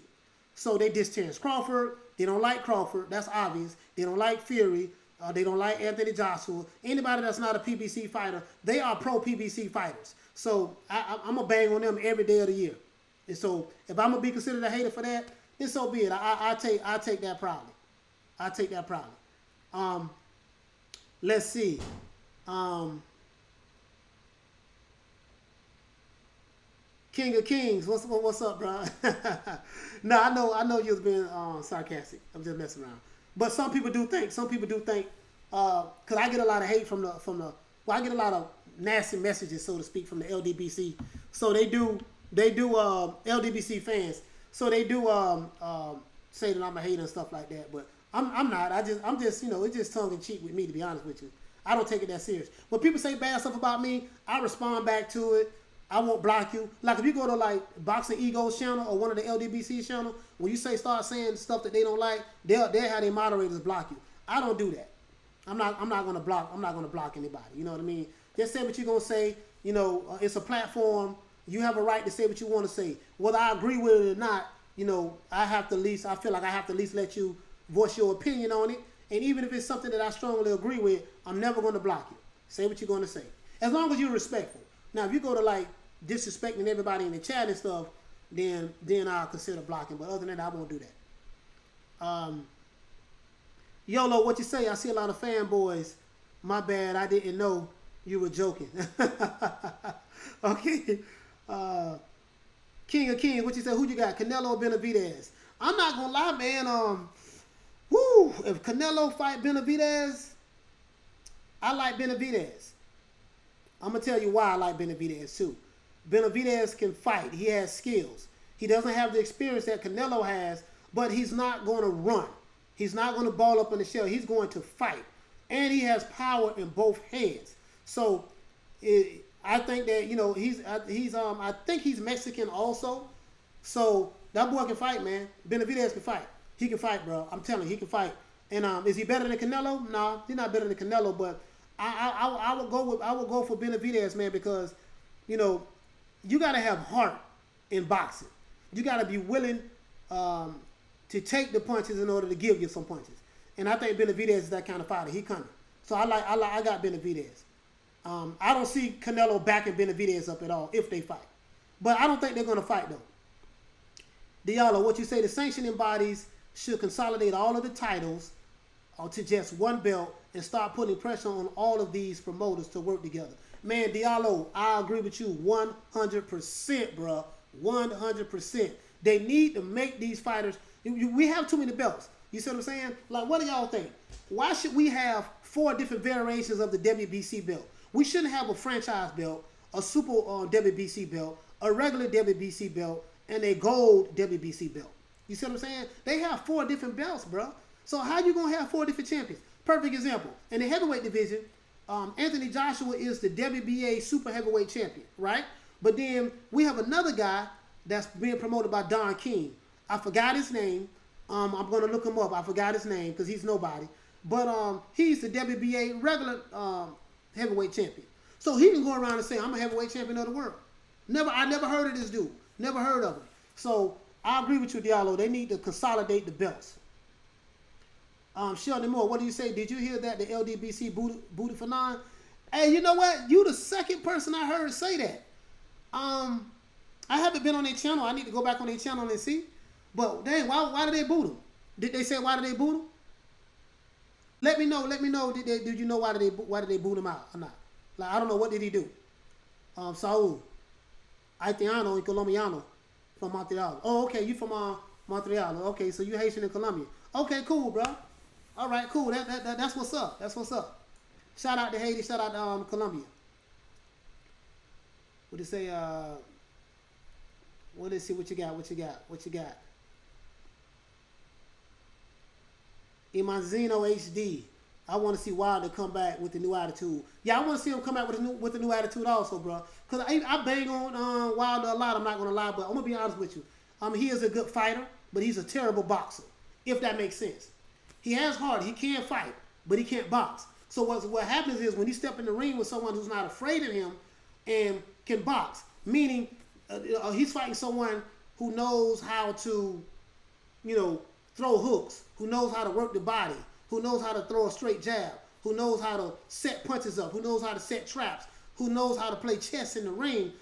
So they diss Terrence Crawford. They don't like Crawford. That's obvious. They don't like Fury. They don't like Anthony Joshua. Anybody that's not a PBC fighter, they are pro-PBC fighters. So I'm going to bang on them every day of the year. And so if I'm going to be considered a hater for that, then so be it. I take that proudly. I take that proudly. Let's see. King of Kings, what's up, bro? No, I know you've been sarcastic. I'm just messing around. But some people do think, because I get a lot of hate I get a lot of nasty messages, so to speak, from the LDBC. So they do LDBC fans. So they do say that I'm a hater and stuff like that. But I'm not. I'm just it's just tongue in cheek with me, to be honest with you. I don't take it that serious. When people say bad stuff about me, I respond back to it. I won't block you. Like if you go to like Boxing Ego's channel or one of the LDBC channel, when you start saying stuff that they don't like, they'll have their moderators block you. I don't do that. I'm not gonna block anybody. You know what I mean? Just say what you're gonna say. It's a platform. You have a right to say what you want to say. Whether I agree with it or not, I feel like I have to at least let you voice your opinion on it. And even if it's something that I strongly agree with, I'm never gonna block you. Say what you're gonna say. As long as you're respectful. Now, if you go to like disrespecting everybody in the chat and stuff, then I'll consider blocking. But other than that, I won't do that. YOLO, what you say? I see a lot of fanboys. My bad, I didn't know you were joking. Okay. King of Kings, what you say? Who you got? Canelo or Benavidez? I'm not gonna lie, man. If Canelo fight Benavidez, I like Benavidez. I'm going to tell you why I like Benavidez too. Benavidez can fight. He has skills. He doesn't have the experience that Canelo has, but he's not going to run. He's not going to ball up in the shell. He's going to fight. And he has power in both hands. So I think that, I think he's Mexican also. So that boy can fight, man. Benavidez can fight. He can fight, bro. I'm telling you, he can fight. And is he better than Canelo? No, he's not better than Canelo, but I would go for Benavidez, man, because you got to have heart in boxing. You got to be willing to take the punches in order to give you some punches. And I think Benavidez is that kind of fighter. He coming. So I got Benavidez. I don't see Canelo backing Benavidez up at all if they fight. But I don't think they're going to fight though. Diallo, what you say? The sanctioning bodies should consolidate all of the titles to just one belt and start putting pressure on all of these promoters to work together. Man, Diallo, I agree with you 100%, bro. 100%. They need to make these fighters. We have too many belts. You see what I'm saying? Like, what do y'all think? Why should we have 4 different variations of the WBC belt? We shouldn't have a franchise belt, a super WBC belt, a regular WBC belt, and a gold WBC belt. You see what I'm saying? They have 4 different belts, bro. So how you gonna have 4 different champions? Perfect example. In the heavyweight division, Anthony Joshua is the WBA super heavyweight champion, right? But then we have another guy that's being promoted by Don King. I forgot his name. I'm gonna look him up. I forgot his name because he's nobody. But he's the WBA regular heavyweight champion. So he can go around and say, I'm a heavyweight champion of the world. I never heard of this dude. Never heard of him. So I agree with you, Diallo. They need to consolidate the belts. Sheldon Moore, what do you say? Did you hear that the LDBC booted for 9? Hey, you know what? You the second person I heard say that. I haven't been on their channel. I need to go back on their channel and see. But dang, why did they boot him? Did they say why did they boot him? Let me know. Did you know why did they boot him out or not? Like, I don't know, what did he do? Saul Haitiano and Colombiano from Montreal. Oh, okay, you from Montreal. Okay, so you Haitian in Colombia. Okay, cool, bro. All right, cool. That's what's up. That's what's up. Shout out to Haiti. Shout out to Colombia. What they say? Well, let's see what you got. What you got? Imanzino HD. I want to see Wilder come back with the new attitude. Yeah, I want to see him come back with the new attitude also, bro. Because I bang on Wilder a lot. I'm not gonna lie, but I'm gonna be honest with you. He is a good fighter, but he's a terrible boxer. If that makes sense. He has heart. He can fight, but he can't box. So what happens is when you step in the ring with someone who's not afraid of him and can box, meaning he's fighting someone who knows how to, throw hooks, who knows how to work the body, who knows how to throw a straight jab, who knows how to set punches up, who knows how to set traps, who knows how to play chess in the ring.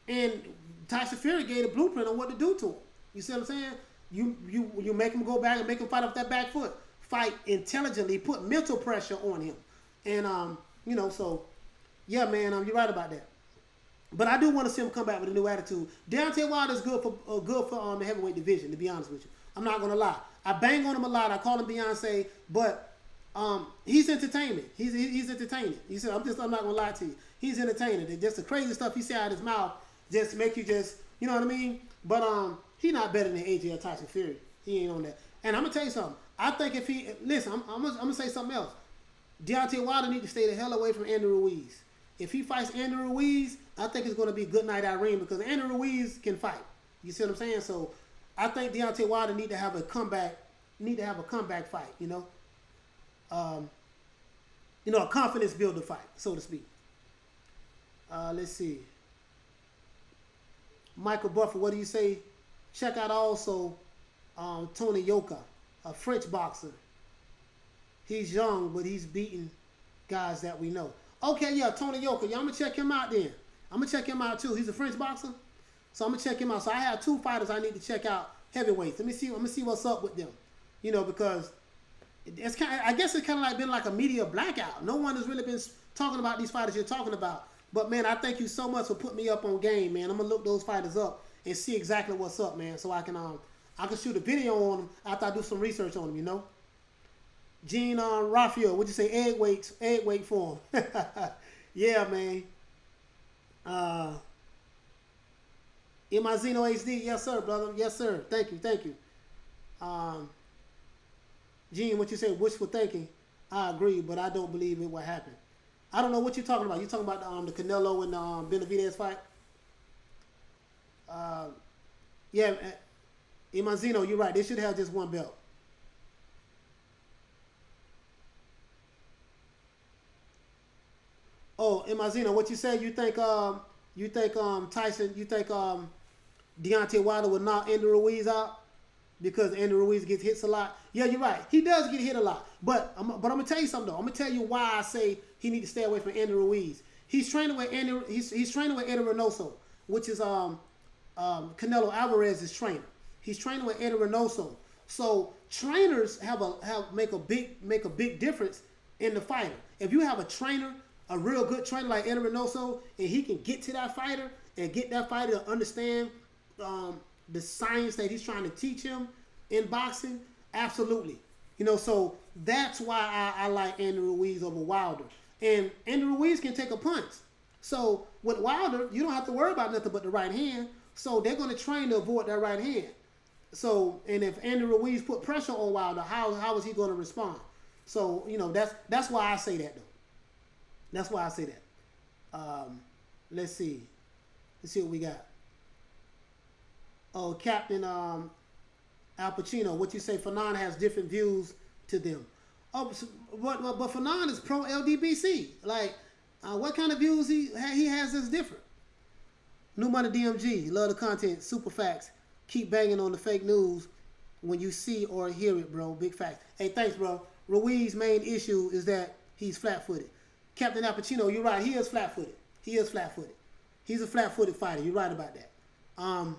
And Tyson Fury gave a blueprint on what to do to him. You see what I'm saying? You make him go back and make him fight off that back foot. Fight intelligently, put mental pressure on him. And, so, yeah, man, you're right about that. But I do want to see him come back with a new attitude. Deontay Wilder's good for the heavyweight division, to be honest with you. I'm not going to lie. I bang on him a lot. I call him Beyonce, but he's entertainment. He's entertaining. You said I'm not going to lie to you. He's entertaining. Just the crazy stuff he say out of his mouth just make you just, you know what I mean? But he's not better than AJ or Tyson Fury. He ain't on that. And I'm going to tell you something. I think if he, listen, I'm going to say something else. Deontay Wilder need to stay the hell away from Andrew Ruiz. If he fights Andrew Ruiz, I think it's going to be a good night at ring because Andrew Ruiz can fight. You see what I'm saying? So I think Deontay Wilder need to have a comeback fight, a confidence builder fight, so to speak. Let's see. Michael Buffer, what do you say? Check out also Tony Yoka, a French boxer. He's young, but he's beating guys that we know. Okay, yeah, Tony Yoka. Yeah, I'm going to check him out then. I'm going to check him out too. He's a French boxer. So I'm going to check him out. So I have 2 fighters I need to check out, heavyweights. Let me see what's up with them. Because it's I guess it's kind of like been like a media blackout. No one has really been talking about these fighters you're talking about. But man, I thank you so much for putting me up on game, man. I'm going to look those fighters up and see exactly what's up, man. So I can shoot a video on them after I do some research on them, Gene Raphael, what'd you say? Egg weight form. Yeah, man. Imazino HD, yes sir, brother. Yes sir. Thank you. Gene, what you say? Wishful thinking. I agree, but I don't believe it will happen. I don't know what you're talking about. You talking about the Canelo and Benavidez fight? Yeah, Imazino, you're right. They should have just one belt. Oh, Imazino, what you say? You think Tyson? You think Deontay Wilder will knock Andrew Ruiz out because Andrew Ruiz gets hits a lot? Yeah, you're right. He does get hit a lot. But I'm gonna tell you something though. I'm gonna tell you why I say he need to stay away from Andrew Ruiz. He's training with He's training with Eddie Reynoso, which is Canelo Alvarez's trainer. He's training with Eddie Reynoso. So trainers make a big difference in the fighter. If you have a trainer, a real good trainer like Eddie Reynoso, and he can get to that fighter and get that fighter to understand the science that he's trying to teach him in boxing, absolutely. So that's why I like Andrew Ruiz over Wilder. And Andrew Ruiz can take a punch. So with Wilder, you don't have to worry about nothing but the right hand. So they're going to train to avoid that right hand. So, and if Andy Ruiz put pressure on Wilder, how is he going to respond? So, that's why I say that, though. That's why I say that. Let's see. Let's see what we got. Oh, Captain Al Pacino, what you say? Fanon has different views to them. Oh, but Fanon is pro LDBC. Like, what kind of views he has is different. New Money DMG, love the content, super facts. Keep banging on the fake news when you see or hear it, bro. Big facts. Hey, thanks, bro. Ruiz's main issue is that he's flat-footed. Captain Al Pacino, you're right. He is flat-footed. He is flat-footed. He's a flat-footed fighter. You're right about that. I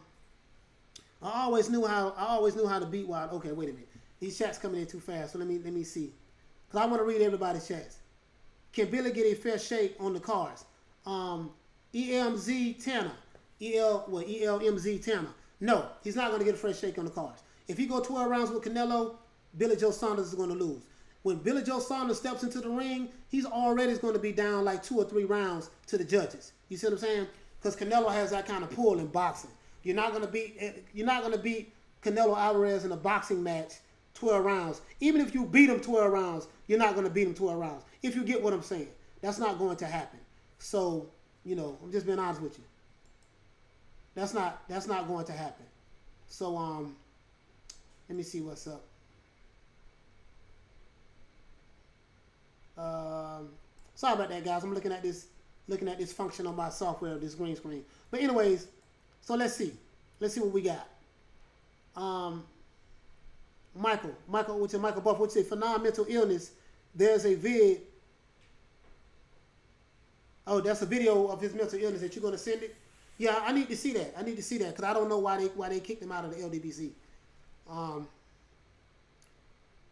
always knew how to beat Wilder. Okay, wait a minute. These chats coming in too fast. So let me see. Cause I want to read everybody's chats. Can Billy get a fair shake on the cards? ELMZ Tanner. ELMZ Tanner. No, he's not going to get a fresh shake on the cards. If he go 12 rounds with Canelo, Billy Joe Saunders is going to lose. When Billy Joe Saunders steps into the ring, he's already going to be down like 2 or 3 rounds to the judges. You see what I'm saying? Because Canelo has that kind of pull in boxing. You're not going to beat Canelo Alvarez in a boxing match 12 rounds. Even if you beat him 12 rounds, you're not going to beat him 12 rounds. If you get what I'm saying, that's not going to happen. So, I'm just being honest with you. That's not going to happen. So let me see what's up. Sorry about that, guys. I'm looking at this function on my software, this green screen. But anyways, so let's see what we got. Michael Buff, would say for non-mental illness, there's a vid. Oh, that's a video of his mental illness that you're gonna send it. Yeah, I need to see that. Because I don't know why they kicked him out of the LDBC.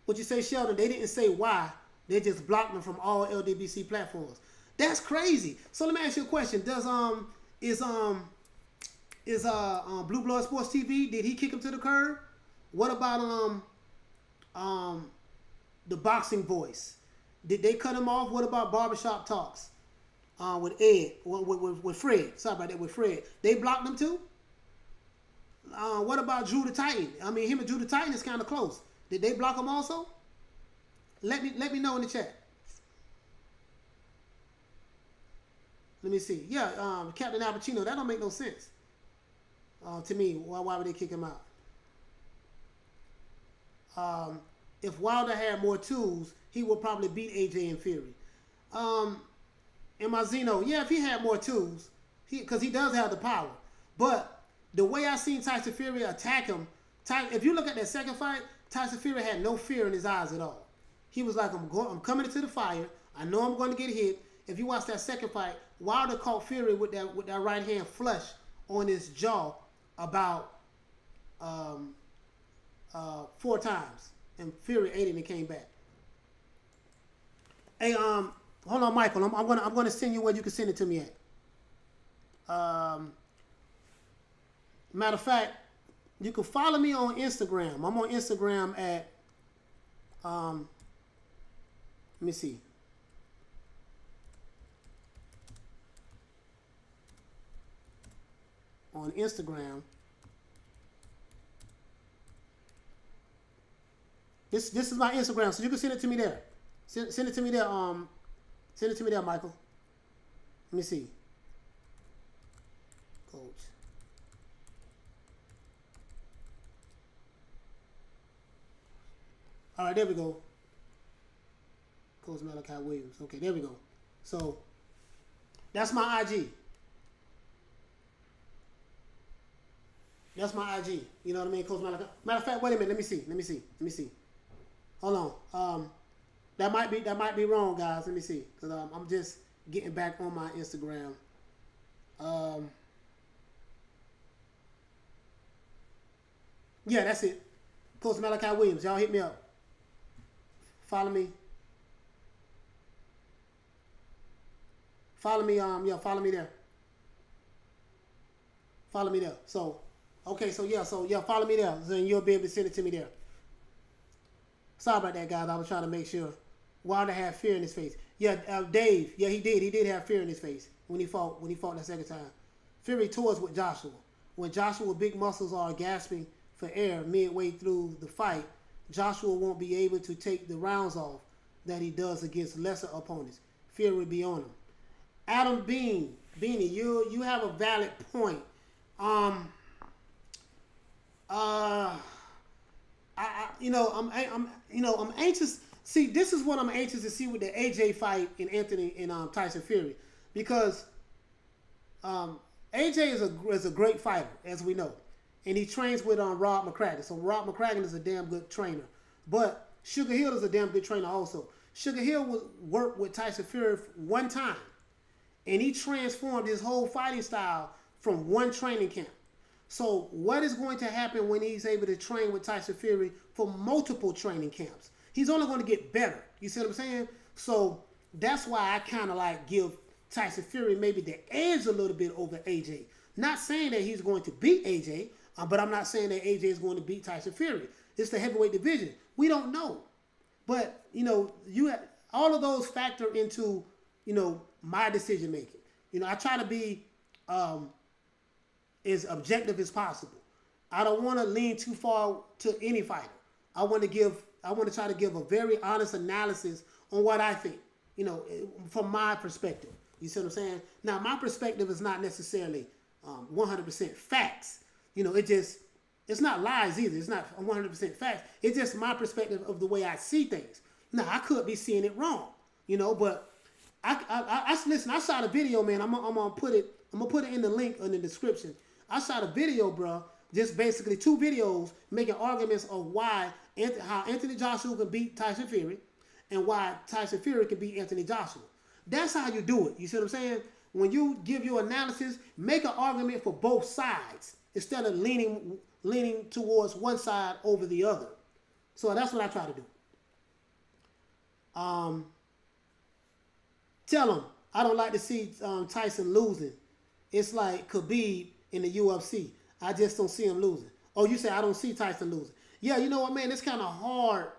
What you say, Sheldon? They didn't say why. They just blocked him from all LDBC platforms. That's crazy. So let me ask you a question. Is Blue Blood Sports TV, did he kick him to the curb? What about the Boxing Voice? Did they cut him off? What about Barbershop Talks? With Ed, with Fred. Sorry about that, with Fred. They blocked him too? What about Drew the Titan? I mean, him and Drew the Titan is kind of close. Did they block him also? Let me know in the chat. Let me see. Yeah, Captain Al Pacino, that don't make no sense. To me, why would they kick him out? If Wilder had more tools, he would probably beat AJ and Fury. And Mazzino, yeah, if he had more tools, because he does have the power. But the way I seen Tyson Fury attack him, if you look at that second fight, Tyson Fury had no fear in his eyes at all. He was like, I'm coming into the fire. I know I'm going to get hit. If you watch that second fight, Wilder caught Fury with that right hand flush on his jaw about 4 times, and Fury ate it and came back. Hey, hold on, Michael. I'm gonna send you where you can send it to me at. Matter of fact, you can follow me on Instagram. I'm on Instagram at let me see. On Instagram. This is my Instagram, so you can send it to me there. Send it to me there. Send it to me there, Michael. Let me see. Coach. All right, there we go. Coach Malachi Williams. Okay, there we go. So that's my IG. That's my IG. You know what I mean, Coach Malachi. Matter of fact, wait a minute. Let me see. Hold on. That might be wrong, guys. Let me see, because I'm just getting back on my Instagram. Yeah, that's it. Coach Malachi Williams. Y'all hit me up. Follow me. Follow me. Yeah, follow me there. Follow me there. So, okay. So yeah, follow me there. So you'll be able to send it to me there. Sorry about that, guys. I was trying to make sure. Wilder had fear in his face. Yeah, Dave. Yeah, he did. He did have fear in his face when he fought the second time. Fury tours with Joshua. When Joshua big muscles are gasping for air midway through the fight, Joshua won't be able to take the rounds off that he does against lesser opponents. Fear will be on him. Adam Beanie, you have a valid point. I'm anxious. See, this is what I'm anxious to see with the AJ fight in Anthony and Tyson Fury, because AJ is a great fighter, as we know, and he trains with Rob McCracken. So Rob McCracken is a damn good trainer, but Sugar Hill is a damn good trainer also. Sugar Hill worked with Tyson Fury one time, and he transformed his whole fighting style from one training camp. So what is going to happen when he's able to train with Tyson Fury for multiple training camps? He's only going to get better. You see what I'm saying? So that's why I kind of like give Tyson Fury maybe the edge a little bit over AJ. Not saying that he's going to beat AJ, but I'm not saying that AJ is going to beat Tyson Fury. It's the heavyweight division. We don't know. But, all of those factor into, my decision making. I try to be as objective as possible. I don't want to lean too far to any fighter. I want to try to give a very honest analysis on what I think, from my perspective. You see what I'm saying? Now, my perspective is not necessarily 100% facts. It's not lies either. It's not 100% facts. It's just my perspective of the way I see things. Now, I could be seeing it wrong, but listen, I shot a video, man. I'm gonna put it in the link in the description. I shot a video, bro. Just basically 2 videos making arguments of how Anthony Joshua can beat Tyson Fury and why Tyson Fury can beat Anthony Joshua. That's how you do it. You see what I'm saying? When you give your analysis, make an argument for both sides instead of leaning towards one side over the other. So that's what I try to do. Tell him I don't like to see Tyson losing. It's like Khabib in the UFC. I just don't see him losing. Oh, you say I don't see Tyson losing. Yeah, you know what, man? It's kind of hard.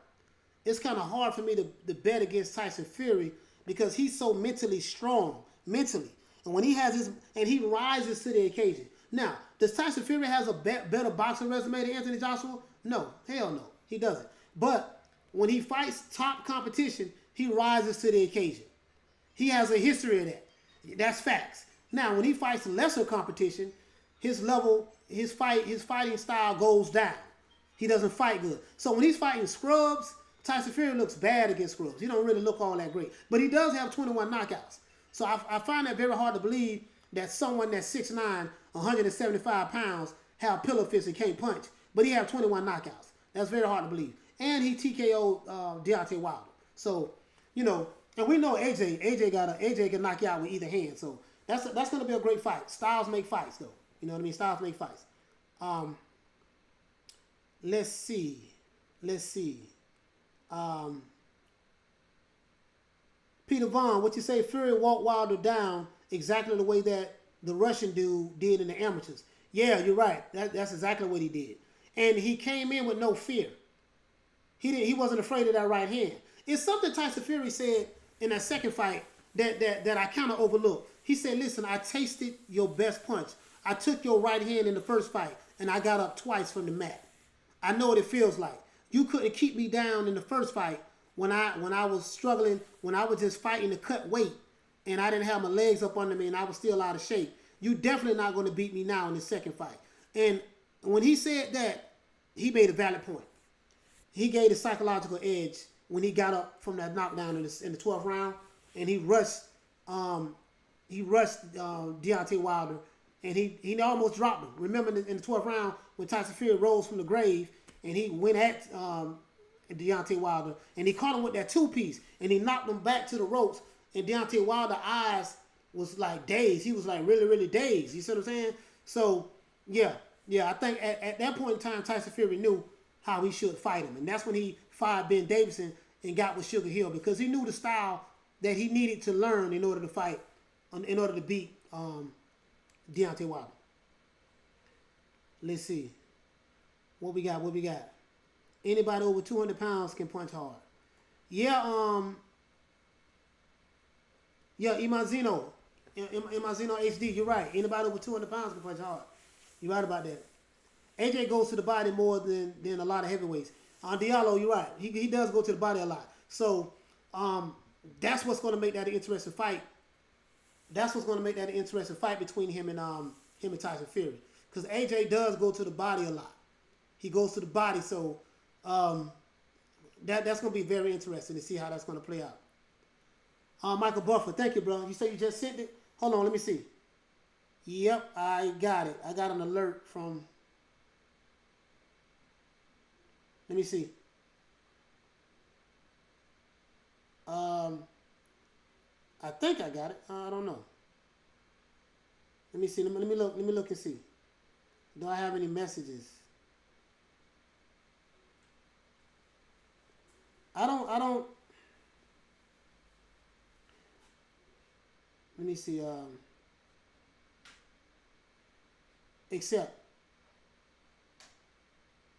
It's kind of hard for me to bet against Tyson Fury because he's so mentally strong, mentally. And when he rises to the occasion. Now, does Tyson Fury has a better boxing resume than Anthony Joshua? No, hell no, he doesn't. But when he fights top competition, he rises to the occasion. He has a history of that. That's facts. Now, when he fights lesser competition, his fighting style goes down. He doesn't fight good. So when he's fighting scrubs, Tyson Fury looks bad against scrubs. He don't really look all that great. But he does have 21 knockouts. So I find that very hard to believe that someone that's 6'9", 175 pounds, have pillow fists and can't punch. But he have 21 knockouts. That's very hard to believe. And he TKO'd Deontay Wilder. So, and we know AJ can knock you out with either hand. So that's going to be a great fight. Styles make fights, though. You know what I mean? Styles make fights. Let's see. Peter Vaughn, what you say? Fury walked Wilder down exactly the way that the Russian dude did in the amateurs. Yeah, you're right. That's exactly what he did. And he came in with no fear. He wasn't afraid of that right hand. It's something Tyson Fury said in that second fight that I kind of overlooked. He said, listen, I tasted your best punch. I took your right hand in the first fight, and I got up twice from the mat. I know what it feels like. You couldn't keep me down in the first fight when I was struggling, when I was just fighting to cut weight, and I didn't have my legs up under me, and I was still out of shape. You definitely not going to beat me now in the second fight. And when he said that, he made a valid point. He gave the psychological edge when he got up from that knockdown in the 12th round, and he rushed Deontay Wilder, and he almost dropped him. Remember in the 12th round when Tyson Fury rose from the grave and he went at Deontay Wilder, and he caught him with that 2-piece, and he knocked him back to the ropes, and Deontay Wilder's eyes was like dazed. He was like really, really dazed. You see what I'm saying? So, yeah, I think at that point in time, Tyson Fury knew how he should fight him, and that's when he fired Ben Davison and got with Sugar Hill, because he knew the style that he needed to learn in order to fight, in order to beat Deontay Wilder. Let's see. What we got? Anybody over 200 pounds can punch hard. Yeah, Imazino HD, you're right. Anybody over 200 pounds can punch hard. You're right about that. AJ goes to the body more than a lot of heavyweights. Diallo, you're right. He does go to the body a lot. So that's what's going to make that an interesting fight. That's what's going to make that an interesting fight between him and Tyson Fury. Because AJ does go to the body a lot. He goes to the body, so that's going to be very interesting to see how that's going to play out. Michael Buffer, thank you, bro. You say you just sent it? Hold on, let me see. Yep, I got it. I got an alert from... Let me see. I think I got it. I don't know. Let me see. Let me look. Let me look and see. Do I have any messages? I don't. Let me see. Except.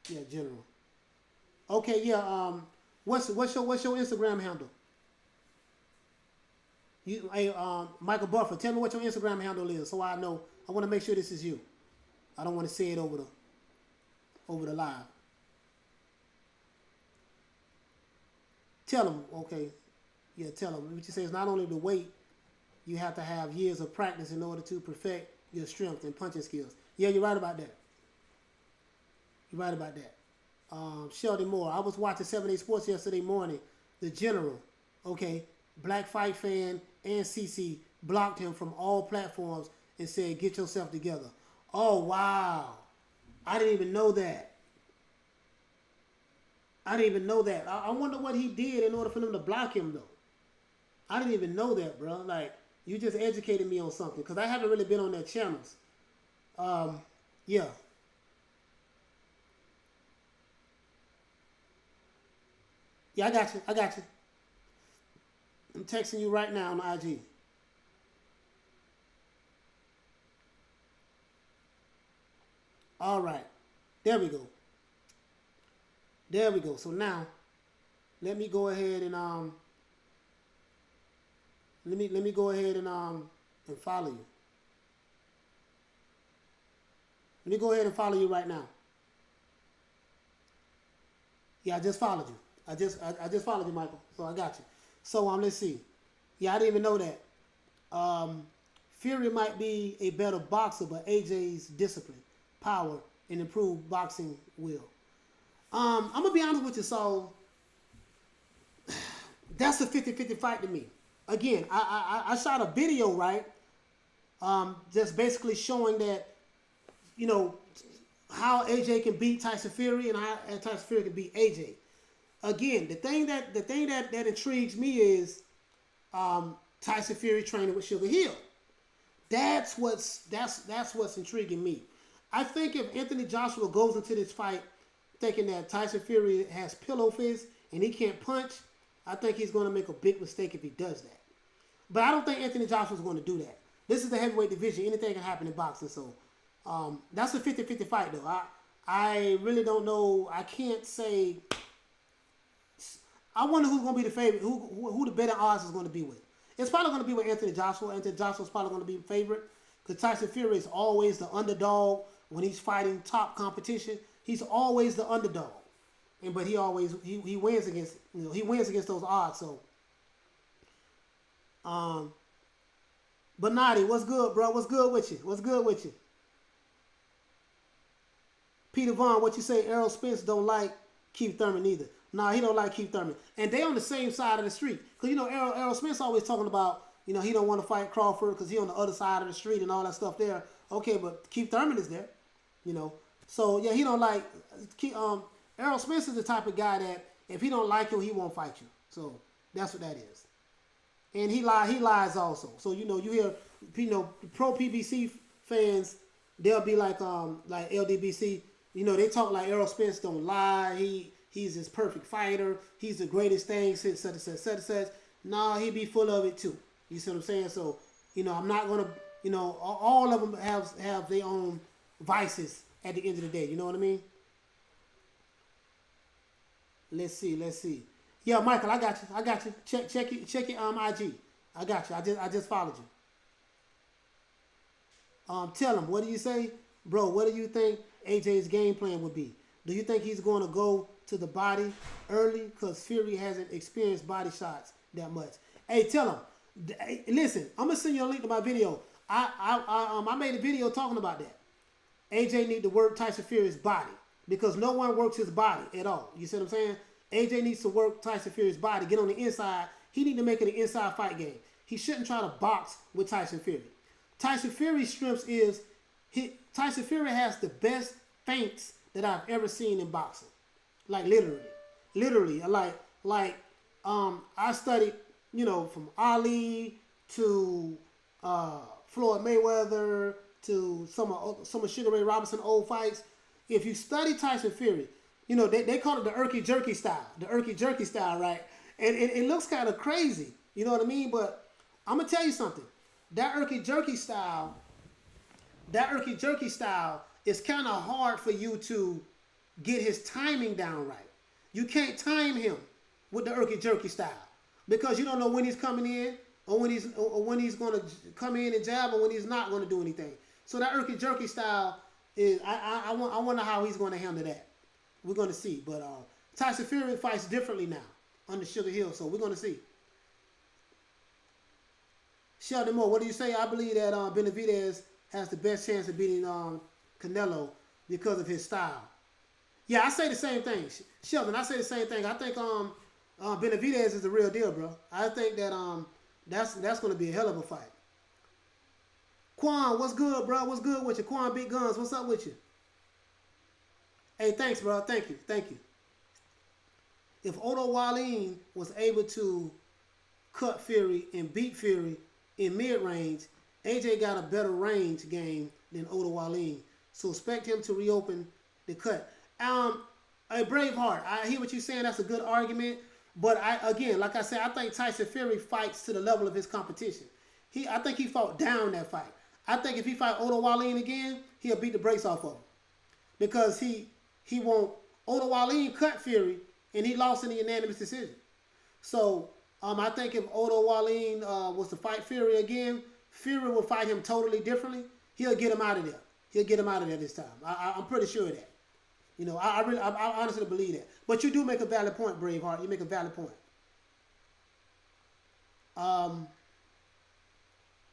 Yeah, general. Okay, yeah. What's your Instagram handle? Michael Buffer, tell me what your Instagram handle is, so I know. I want to make sure this is you. I don't want to say it over the live. Tell them, okay. Yeah, tell them. What you say is not only the weight, you have to have years of practice in order to perfect your strength and punching skills. Yeah, you're right about that. You're right about that. Sheldon Moore. I was watching 7 Sports yesterday morning. The General, okay, Black Fight Fan and CC blocked him from all platforms and said, "Get yourself together." Oh, wow. I didn't even know that. I didn't even know that. I wonder what he did in order for them to block him, though. I didn't even know that, bro. Like, you just educated me on something, because I haven't really been on their channels. Yeah. Yeah, I got you. I'm texting you right now on IG. All right. There we go. There we go. So now, let me go ahead and let me go ahead and follow you. Let me go ahead and follow you right now. Yeah, I just followed you. I just followed you, Michael. So I got you. So let's see. Yeah, I didn't even know that. Fury might be a better boxer, but AJ's discipline, power, and improved boxing will. I'm gonna be honest with you, so that's a 50-50 fight to me. Again, I shot a video, right? Just basically showing that, you know, how AJ can beat Tyson Fury and how Tyson Fury can beat AJ. Again, the thing that intrigues me is Tyson Fury training with Sugar Hill. That's what's intriguing me. I think if Anthony Joshua goes into this fight thinking that Tyson Fury has pillow fists and he can't punch, I think he's going to make a big mistake if he does that. But I don't think Anthony Joshua's going to do that. This is the heavyweight division. Anything can happen in boxing. So that's a 50-50 fight, though. I really don't know. I can't say. I wonder who's going to be the favorite, who the better odds is going to be with. It's probably going to be with Anthony Joshua. Anthony Joshua's probably going to be the favorite because Tyson Fury is always the underdog when he's fighting top competition. He's always the underdog, but he always he wins against those odds. So, but Nadi, what's good, bro? What's good with you? What's good with you? Peter Vaughn, what you say? Errol Spence don't like Keith Thurman either. Nah, he don't like Keith Thurman. And they on the same side of the street. Because, you know, Errol Spence always talking about, you know, he don't want to fight Crawford because he on the other side of the street and all that stuff there. Okay, but Keith Thurman is there, you know. So, yeah, he don't like, Errol Spence is the type of guy that if he don't like you, he won't fight you. So, that's what that is. And he lies also. So, you know, you hear, you know, pro PBC fans, they'll be like LDBC, you know, they talk like Errol Spence don't lie. He's this perfect fighter. He's the greatest thing since such. Nah, he be full of it too. You see what I'm saying? So, you know, I'm not gonna, you know, all of them have their own vices at the end of the day. You know what I mean? Let's see. Yeah, Michael, I got you. Check your IG. I got you. I just followed you. Tell him, what do you say? Bro, what do you think AJ's game plan would be? Do you think he's going to go to the body early? Because Fury hasn't experienced body shots that much. Hey, tell him. Listen, I'm going to send you a link to my video. I made a video talking about that. AJ need to work Tyson Fury's body because no one works his body at all. You see what I'm saying? AJ needs to work Tyson Fury's body, get on the inside. He need to make it an inside fight game. He shouldn't try to box with Tyson Fury. Tyson Fury's strengths is Tyson Fury has the best feints that I've ever seen in boxing. Like literally, I studied, from Ali to Floyd Mayweather to some of Sugar Ray Robinson old fights. If you study Tyson Fury, they call it the Erky Jerky style. The Erky Jerky style, right? And it looks kind of crazy. You know what I mean? But I'm going to tell you something. That Erky Jerky style is kind of hard for you to get his timing down right. You can't time him with the Erky Jerky style because you don't know when he's coming in or when he's going to come in and jab or when he's not going to do anything. So that Erky Jerky style is I wonder how he's going to handle that. We're going to see. But Tyson Fury fights differently now under Sugar Hill, so we're going to see. Sheldon Moore, what do you say? I believe that Benavidez has the best chance of beating Canelo because of his style. Yeah, I say the same thing. Sheldon, I say the same thing. I think Benavidez is the real deal, bro. I think that that's going to be a hell of a fight. Quan, what's good, bro? What's good with you? Quan Big Guns, what's up with you? Hey, thanks, bro. Thank you. If Otto Wallin was able to cut Fury and beat Fury in mid-range, AJ got a better range game than Otto Wallin. So expect him to reopen the cut. Hey, Braveheart, I hear what you're saying. That's a good argument. But like I said, I think Tyson Fury fights to the level of his competition. I think he fought down that fight. I think if he fight Otto Wallin again, he'll beat the brakes off of him. Because he won't. Otto Wallin cut Fury, and he lost in a unanimous decision. So I think if Otto Wallin was to fight Fury again, Fury will fight him totally differently. He'll get him out of there. He'll get him out of there this time. I'm pretty sure of that. I honestly believe that. But you do make a valid point, Braveheart. You make a valid point.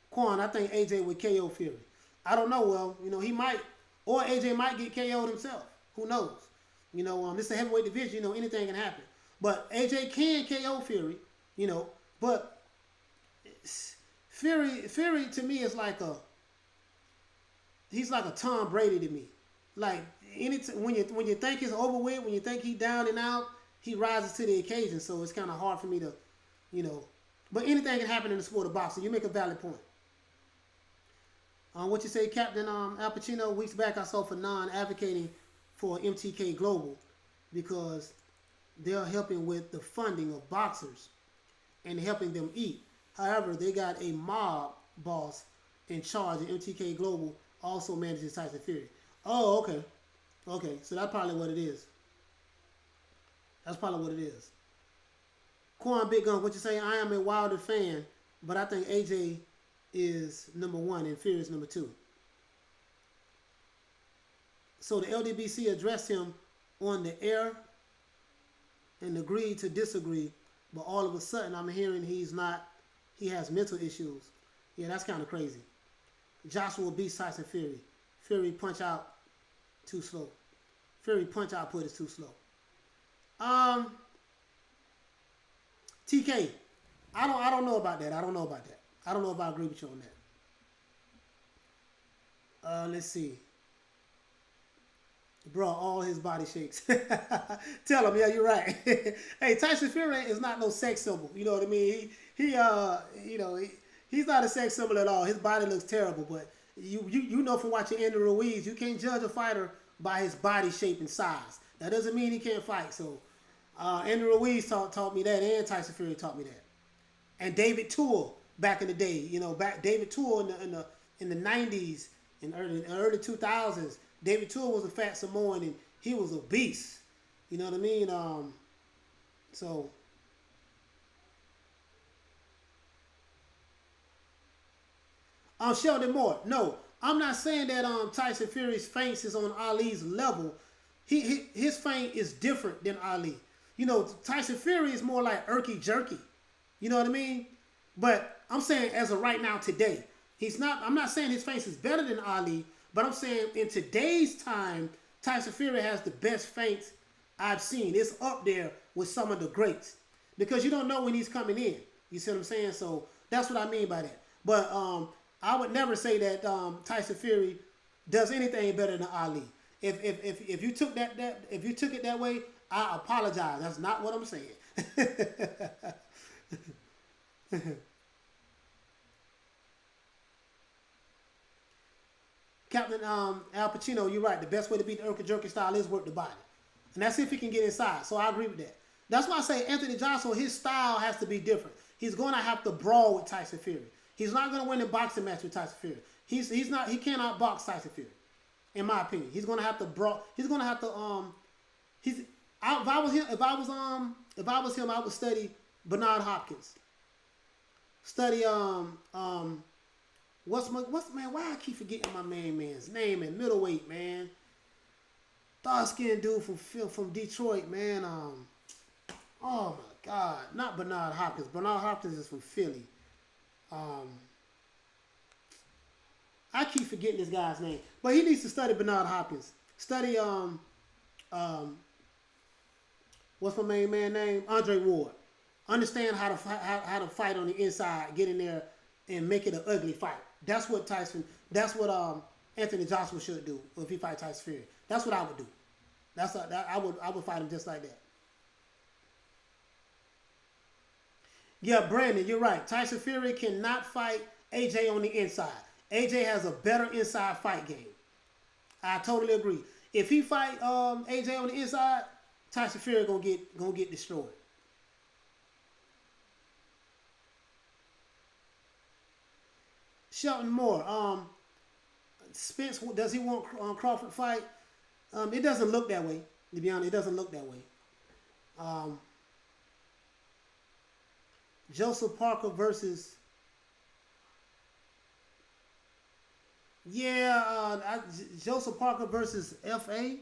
Quan, I think AJ would KO Fury. I don't know. Well, he might, or AJ might get KO'd himself. Who knows? This is a heavyweight division. Anything can happen. But AJ can KO Fury. But Fury to me is he's like a Tom Brady to me. Like when you think it's over with, when you think he's down and out, he rises to the occasion. So it's kind of hard for me to, But anything can happen in the sport of boxing. You make a valid point. What you say, Captain Al Pacino? Weeks back, I saw Fanon advocating for MTK Global because they're helping with the funding of boxers and helping them eat. However, they got a mob boss in charge, and MTK Global also manages Tyson Fury. Oh, okay. Okay, so that's probably what it is. That's probably what it is. Quan Big Gun, what you say? I am a Wilder fan, but I think AJ is number 1 and Fury is number 2. So the LDBC addressed him on the air and agreed to disagree, but all of a sudden I'm hearing he has mental issues. Yeah, that's kind of crazy. Joshua beats Tyson Fury. Fury punch out too slow. Fury punch output is too slow. TK, I don't know about that. I don't know if I agree with you on that. Let's see. Bro, all his body shakes. Tell him, yeah, you're right. Hey, Tyson Fury is not no sex symbol. You know what I mean? He's not a sex symbol at all. His body looks terrible, but you know from watching Andy Ruiz, you can't judge a fighter by his body shape and size. That doesn't mean he can't fight. So Andy Ruiz taught me that, and Tyson Fury taught me that. And David Toole back in the day, David Toole in the 90s and early 2000s. David Toole was a fat Samoan, and he was a beast. You know what I mean? Sheldon Moore. No, I'm not saying that Tyson Fury's feint is on Ali's level. His feint is different than Ali. You know, Tyson Fury is more like irky jerky. You know what I mean? But I'm saying as of right now today, he's not. I'm not saying his feint is better than Ali, but I'm saying in today's time, Tyson Fury has the best feints I've seen. It's up there with some of the greats because you don't know when he's coming in. You see what I'm saying? So that's what I mean by that. But I would never say that Tyson Fury does anything better than Ali. If you took if you took it that way, I apologize. That's not what I'm saying. Captain Al Pacino, you're right. The best way to beat the irky jerky style is work the body. And that's if he can get inside. So I agree with that. That's why I say Anthony Joshua, his style has to be different. He's going to have to brawl with Tyson Fury. He's not going to win a boxing match with Tyson Fury. He cannot box Tyson Fury, in my opinion. He's going to have to brawl. He's going to have to if I was him, I would study Bernard Hopkins. Study what's man? Why I keep forgetting my man's name in middleweight, man? Dark skinned dude from Detroit, man. Oh my God, not Bernard Hopkins. Bernard Hopkins is from Philly. I keep forgetting this guy's name, but he needs to study Bernard Hopkins. Study what's my main man name? Andre Ward. Understand how to fight on the inside, get in there and make it an ugly fight. That's what Anthony Joshua should do if he fight Tyson Fury. That's what I would do. I would fight him just like that. Yeah, Brandon, you're right. Tyson Fury cannot fight AJ on the inside. AJ has a better inside fight game. I totally agree. If he fight AJ on the inside, Tyson Fury gonna get destroyed. Shelton Moore. Spence, does he want Crawford fight? It doesn't look that way. To be honest, it doesn't look that way. Joseph Parker versus. Yeah, Joseph Parker versus FA.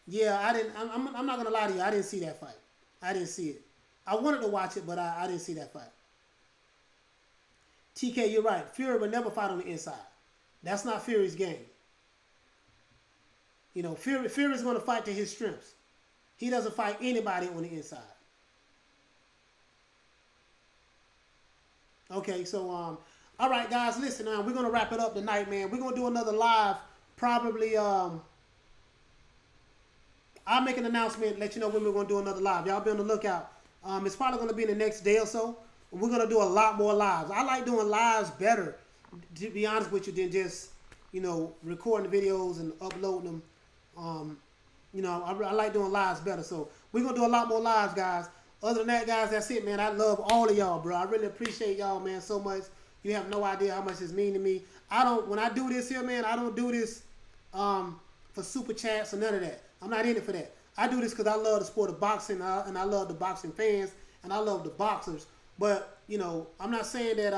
Yeah, I didn't. I'm not gonna lie to you. I didn't see that fight. I didn't see it. I wanted to watch it, but I didn't see that fight. TK, you're right. Fury will never fight on the inside. That's not Fury's game. You know, Fury's going to fight to his strengths. He doesn't fight anybody on the inside. Okay, so, all right, guys, listen, we're going to wrap it up tonight, man. We're going to do another live, probably, I'll make an announcement, let you know when we're going to do another live. Y'all be on the lookout. It's probably going to be in the next day or so. We're going to do a lot more lives. I like doing lives better, to be honest with you, than just, you know, recording the videos and uploading them. You know, I like doing lives better. So we're going to do a lot more lives, guys. Other than that, guys, that's it, man. I love all of y'all, bro. I really appreciate y'all, man, so much. You have no idea how much this means to me. When I do this here, man, I don't do this for super chats or none of that. I'm not in it for that. I do this because I love the sport of boxing, and I love the boxing fans, and I love the boxers. But, you know, I'm not saying that,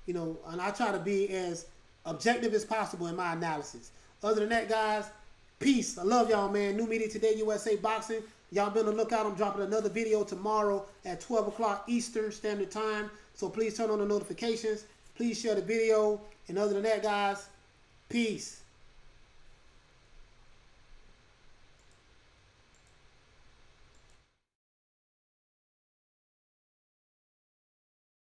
you know, and I try to be as objective as possible in my analysis. Other than that, guys, peace. I love y'all, man. New Media Today, USA Boxing. Y'all be on the lookout. I'm dropping another video tomorrow at 12 o'clock Eastern Standard Time. So please turn on the notifications. Please share the video. And other than that, guys, peace.